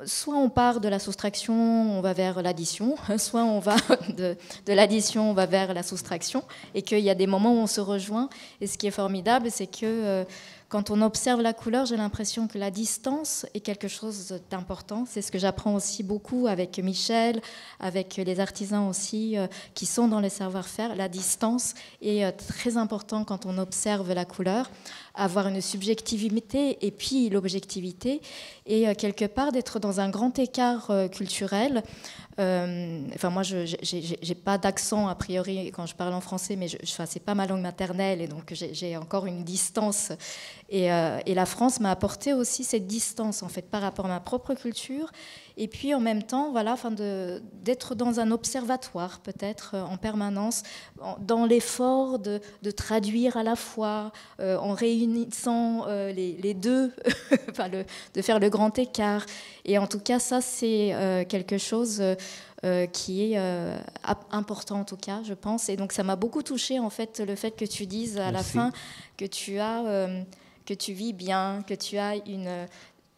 [SPEAKER 2] soit on part de la soustraction, on va vers l'addition, soit on va de l'addition, on va vers la soustraction, et qu'il y a des moments où on se rejoint. Et ce qui est formidable, c'est que quand on observe la couleur, j'ai l'impression que la distance est quelque chose d'important. C'est ce que j'apprends aussi beaucoup avec Michel, avec les artisans aussi qui sont dans le savoir-faire. La distance est très importante quand on observe la couleur. Avoir une subjectivité et puis l'objectivité, et quelque part d'être dans un grand écart culturel. Enfin, moi, je n'ai pas d'accent a priori quand je parle en français, mais c'est pas ma langue maternelle, et donc j'ai encore une distance. Et la France m'a apporté aussi cette distance en fait par rapport à ma propre culture. Et puis en même temps, voilà, d'être dans un observatoire peut-être en permanence, dans l'effort de traduire à la fois, en réunissant les deux, enfin de faire le grand écart. Et en tout cas, ça c'est quelque chose qui est important en tout cas, je pense. Et donc ça m'a beaucoup touchée en fait le fait que tu dises à la fin que tu as, que tu vis bien, que tu as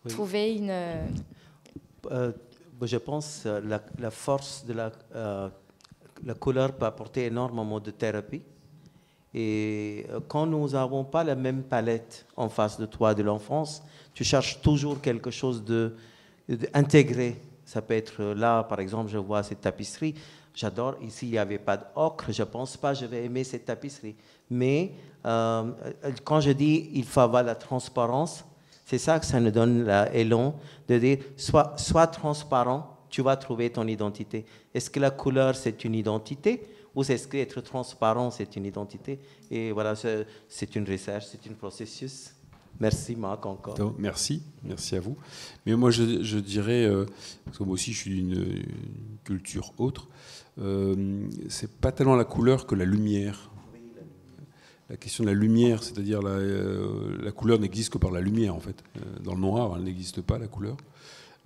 [SPEAKER 2] trouvé une...
[SPEAKER 8] je pense que la force de la couleur peut apporter énormément de thérapie. Et quand nous n'avons pas la même palette en face de toi de l'enfance, tu cherches toujours quelque chose d'intégré. Ça peut être là, par exemple, je vois cette tapisserie. J'adore. Ici, il n'y avait pas d'ocre. Je ne pense pas que je vais aimer cette tapisserie. Mais quand je dis il faut avoir la transparence, c'est ça que ça nous donne l'élan de dire sois transparent, tu vas trouver ton identité. Est-ce que la couleur, c'est une identité, ou est-ce qu'être transparent, c'est une identité? Et voilà, c'est une recherche, c'est un processus. Merci Marc encore.
[SPEAKER 1] Merci à vous. Mais moi je dirais, parce que moi aussi je suis d'une culture autre, c'est pas tellement la couleur que la lumière. La question de la lumière, c'est-à-dire la couleur n'existe que par la lumière en fait. Dans le noir, elle n'existe pas la couleur.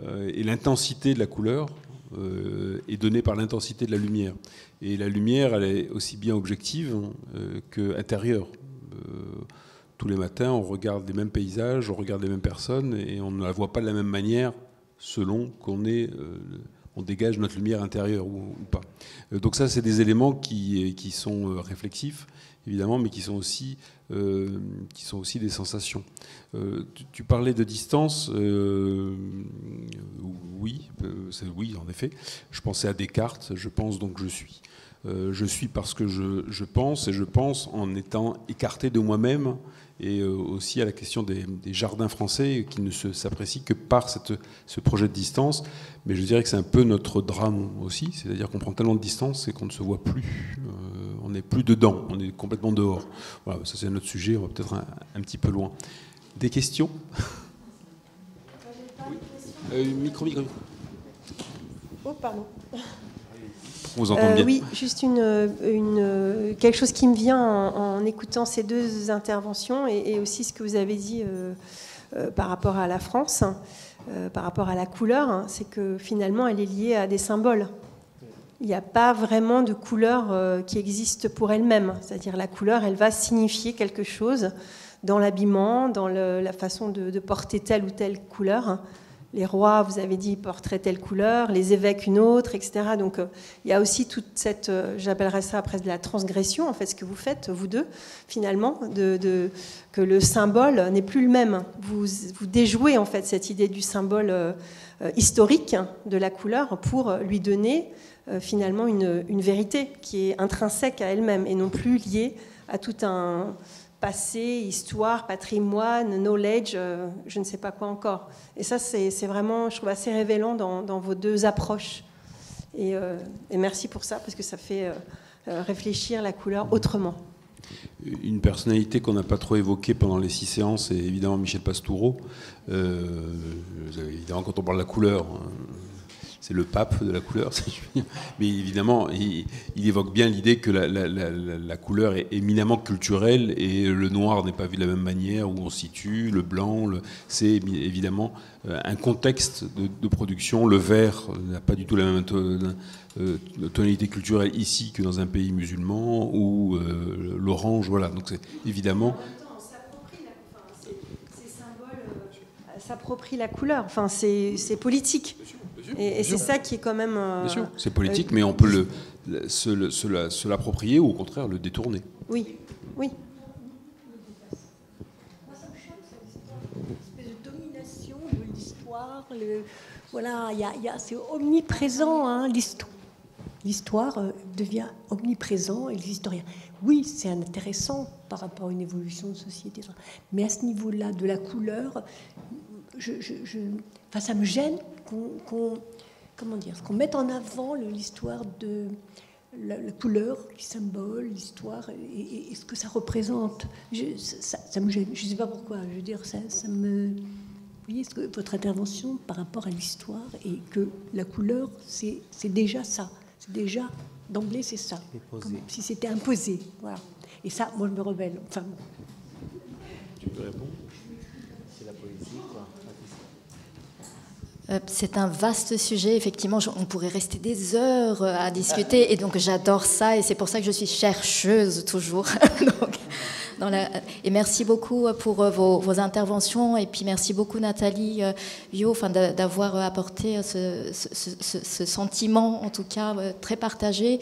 [SPEAKER 1] Et l'intensité de la couleur est donnée par l'intensité de la lumière. Et la lumière, elle est aussi bien objective qu'intérieure. Tous les matins, on regarde les mêmes paysages, on regarde les mêmes personnes, et on ne la voit pas de la même manière selon on dégage notre lumière intérieure ou pas. Donc ça, c'est des éléments qui sont réflexifs, évidemment, mais qui sont aussi des sensations. Tu parlais de distance, oui, en effet. Je pensais à Descartes, je pense donc je suis. Je suis parce que je pense, et je pense en étant écarté de moi-même, et aussi à la question des jardins français qui ne s'apprécient que par ce projet de distance. Mais je dirais que c'est un peu notre drame aussi, c'est-à-dire qu'on prend tellement de distance et qu'on ne se voit plus, on n'est plus dedans, on est complètement dehors. Voilà, ça c'est un autre sujet, on va peut-être un petit peu loin. Des questions? Oui. Micro.
[SPEAKER 9] Oh, pardon.
[SPEAKER 1] On vous entend bien.
[SPEAKER 9] Oui, juste quelque chose qui me vient en écoutant ces deux interventions et aussi ce que vous avez dit par rapport à la France, par rapport à la couleur, hein, c'est que finalement elle est liée à des symboles. Il n'y a pas vraiment de couleur qui existe pour elle-même. C'est-à-dire la couleur, elle va signifier quelque chose dans l'habillement, dans la façon de porter telle ou telle couleur. Les rois, vous avez dit, porteraient telle couleur, les évêques une autre, etc. Donc il y a aussi toute cette, j'appellerais ça après de la transgression, en fait, ce que vous faites, vous deux, finalement, que le symbole n'est plus le même. Vous déjouez, en fait, cette idée du symbole historique de la couleur pour lui donner, finalement, une vérité qui est intrinsèque à elle-même et non plus liée à tout un passé, histoire, patrimoine, knowledge, je ne sais pas quoi encore. Et ça, c'est vraiment, je trouve, assez révélant dans vos deux approches. Et merci pour ça, parce que ça fait réfléchir la couleur autrement.
[SPEAKER 1] Une personnalité qu'on n'a pas trop évoquée pendant les 6 séances, c'est évidemment Michel Pastoureau. Évidemment, quand on parle de la couleur, c'est le pape de la couleur, si je veux dire. Mais évidemment, il évoque bien l'idée que la couleur est éminemment culturelle et le noir n'est pas vu de la même manière où on se situe, le blanc, c'est évidemment un contexte de production. Le vert n'a pas du tout la même tonalité culturelle ici que dans un pays musulman, ou l'orange, voilà. Donc c'est évidemment...
[SPEAKER 9] Ces symboles s'approprient la couleur, enfin, c'est politique. Et c'est ça qui est quand même...
[SPEAKER 1] Bien sûr, c'est politique, mais on peut se l'approprier ou au contraire le détourner.
[SPEAKER 9] Oui, oui.
[SPEAKER 10] Moi, ça me choque, cette espèce de domination de l'histoire. Voilà, c'est omniprésent, hein, l'histoire devient omniprésent et les historiens. Oui, c'est intéressant par rapport à une évolution de société. Mais à ce niveau-là, de la couleur, ça me gêne qu'on mette en avant l'histoire de la couleur, les symboles, l'histoire et ce que ça représente. Ça me gêne. Je ne sais pas pourquoi. Je veux dire, ça me... Vous voyez, votre intervention par rapport à l'histoire et que la couleur, c'est déjà ça. C'est déjà, d'emblée, c'est ça. Comme si c'était imposé. Voilà. Et ça, moi, je me rebelle. Enfin, bon.
[SPEAKER 1] Tu peux répondre ?
[SPEAKER 8] C'est la poésie, quoi.
[SPEAKER 2] C'est un vaste sujet, effectivement, on pourrait rester des heures à discuter, et donc j'adore ça, et c'est pour ça que je suis chercheuse toujours. Donc, et merci beaucoup pour vos interventions, et puis merci beaucoup Nathalie Viau d'avoir apporté ce sentiment, en tout cas très partagé.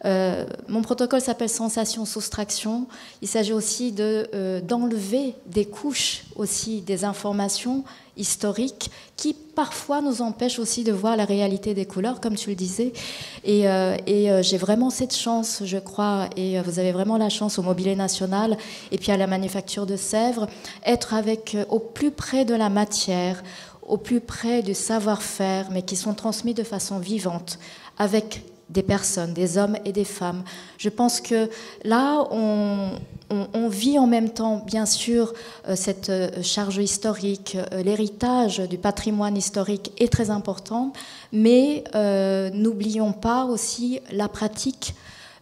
[SPEAKER 2] Mon protocole s'appelle sensation-soustraction. Il s'agit aussi d'enlever des couches, aussi des informations historiques qui parfois nous empêchent aussi de voir la réalité des couleurs, comme tu le disais. Et j'ai vraiment cette chance, je crois, et vous avez vraiment la chance au Mobilier National et puis à la Manufacture de Sèvres, être au plus près de la matière, au plus près du savoir-faire, mais qui sont transmis de façon vivante, avec des personnes, des hommes et des femmes. Je pense que là, on vit en même temps, bien sûr, cette charge historique, l'héritage du patrimoine historique est très important, mais n'oublions pas aussi la pratique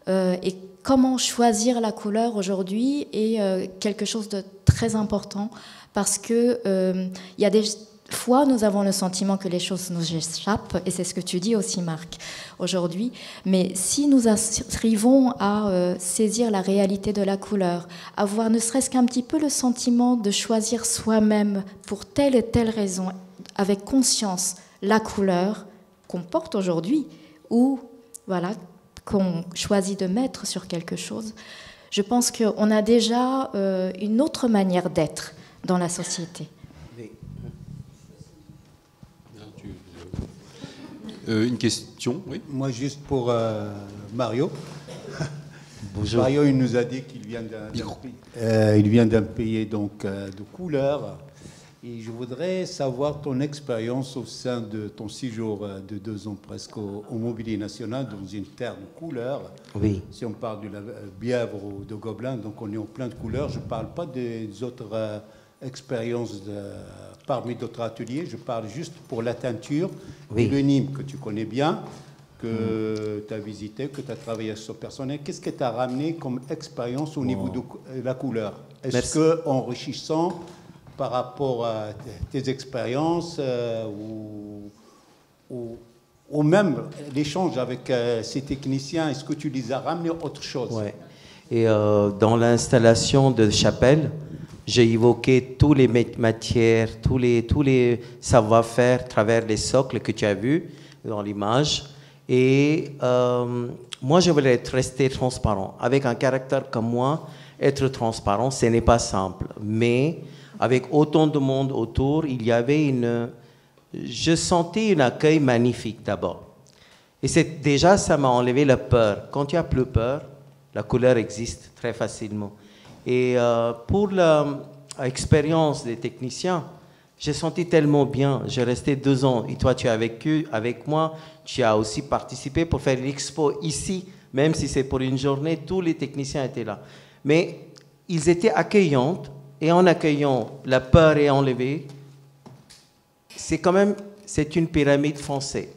[SPEAKER 2] et comment choisir la couleur aujourd'hui est quelque chose de très important, parce que il y a des fois, nous avons le sentiment que les choses nous échappent, et c'est ce que tu dis aussi, Marc, aujourd'hui. Mais si nous arrivons à saisir la réalité de la couleur, avoir ne serait-ce qu'un petit peu le sentiment de choisir soi-même pour telle et telle raison, avec conscience, la couleur qu'on porte aujourd'hui, ou voilà, qu'on choisit de mettre sur quelque chose, je pense qu'on a déjà une autre manière d'être dans la société.
[SPEAKER 1] Une question, oui.
[SPEAKER 11] Moi, juste pour Mario.
[SPEAKER 8] Bonjour.
[SPEAKER 11] Mario, il nous a dit qu'il vient d'un pays donc, de couleur. Et je voudrais savoir ton expérience au sein de ton séjour de 2 ans presque au Mobilier National, dans une terre de couleur.
[SPEAKER 8] Oui.
[SPEAKER 11] Si on parle de la Bièvre ou de Gobelin, donc on est en plein de couleurs. Je ne parle pas des autres expériences parmi d'autres ateliers. Je parle juste pour la teinture, oui. Et le Nîmes que tu connais bien, que tu as visité, que tu as travaillé sur personnel. Qu'est-ce que tu as ramené comme expérience au niveau de la couleur? Est-ce qu'enrichissant par rapport à tes expériences ou même l'échange avec ces techniciens, est-ce que tu les as ramenés autre chose?
[SPEAKER 8] Ouais. Et dans l'installation de chapelle, j'ai évoqué toutes les matières, tous les savoir-faire à travers les socles que tu as vus dans l'image. Et moi, je voulais rester transparent. Avec un caractère comme moi, être transparent, ce n'est pas simple. Mais avec autant de monde autour, il y avait je sentais un accueil magnifique d'abord. Et déjà, ça m'a enlevé la peur. Quand il n'y a plus peur, la couleur existe très facilement. Et pour l'expérience des techniciens, j'ai senti tellement bien. J'ai resté 2 ans. Et toi, tu as vécu avec moi. Tu as aussi participé pour faire l'expo ici, même si c'est pour une journée. Tous les techniciens étaient là. Mais ils étaient accueillants. Et en accueillant, la peur est enlevée. C'est une pyramide française,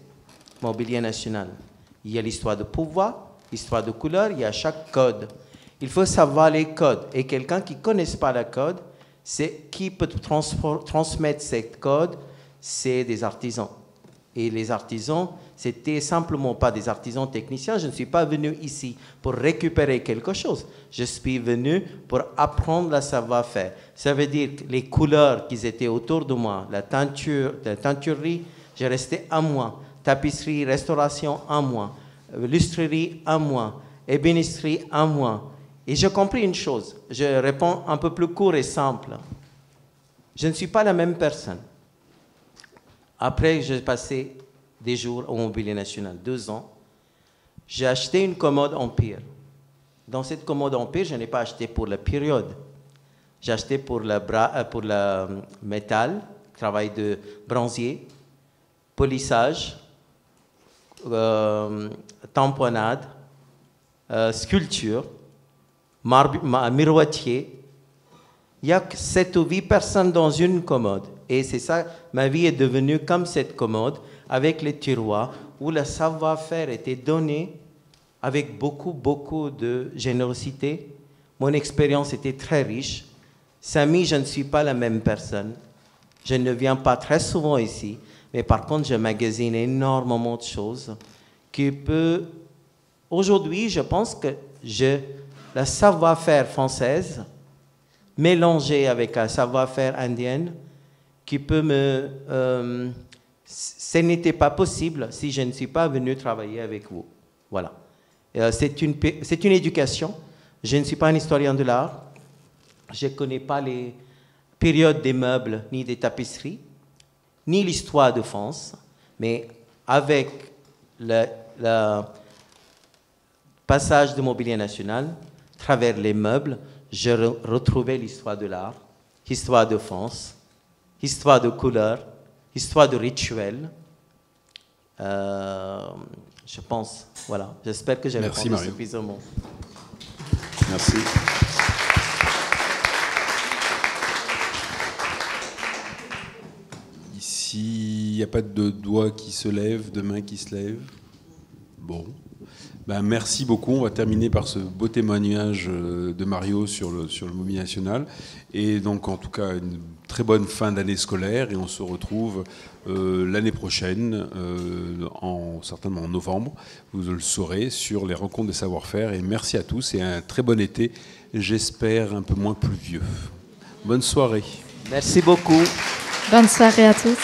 [SPEAKER 8] Mobilier National. Il y a l'histoire de pouvoir, l'histoire de couleur, il y a chaque code. Il faut savoir les codes. Et quelqu'un qui ne connaît pas le code, qui peut transmettre ces codes, c'est des artisans. Et les artisans, c'était simplement pas des artisans techniciens. Je ne suis pas venu ici pour récupérer quelque chose. Je suis venu pour apprendre le savoir-faire. Ça veut dire que les couleurs qui étaient autour de moi, la teinturerie, j'ai resté 1 mois. Tapisserie, restauration, 1 mois. Lustrerie, 1 mois. Ébénisterie, 1 mois. Et j'ai compris une chose. Je réponds un peu plus court et simple. Je ne suis pas la même personne. Après, j'ai passé des jours au Mobilier National, 2 ans. J'ai acheté une commode Empire. Dans cette commode Empire, je n'ai pas acheté pour la période. J'ai acheté pour le métal, travail de bronzier, polissage, tamponnade, sculpture, miroitier. Il y a 7 ou 8 personnes dans une commode. Et c'est ça, ma vie est devenue comme cette commode, avec les tiroirs, où le savoir-faire était donné avec beaucoup de générosité. Mon expérience était très riche. Samy, je ne suis pas la même personne. Je ne viens pas très souvent ici, mais par contre, je magasine énormément de choses qui peut... Aujourd'hui, je pense que le savoir-faire française mélangé avec un savoir-faire indien qui peut me... ce n'était pas possible si je ne suis pas venu travailler avec vous. Voilà. C'est une éducation. Je ne suis pas un historien de l'art. Je ne connais pas les périodes des meubles, ni des tapisseries, ni l'histoire de France. Mais avec le passage du Mobilier National, à travers les meubles, je retrouvais l'histoire de l'art, l'histoire de France, histoire de couleurs, histoire de rituels. Je pense, voilà. J'espère que j'ai répondu suffisamment.
[SPEAKER 1] Merci. Ici, il n'y a pas de doigts qui se lèvent, de mains qui se lèvent. Bon. Ben, merci beaucoup. On va terminer par ce beau témoignage de Mario sur le Mobilier National. Et donc, en tout cas, une très bonne fin d'année scolaire. Et on se retrouve l'année prochaine, certainement en novembre. Vous le saurez, sur les rencontres des savoir-faire. Et merci à tous et un très bon été. J'espère un peu moins pluvieux. Bonne soirée.
[SPEAKER 8] Merci beaucoup.
[SPEAKER 2] Bonne soirée à tous.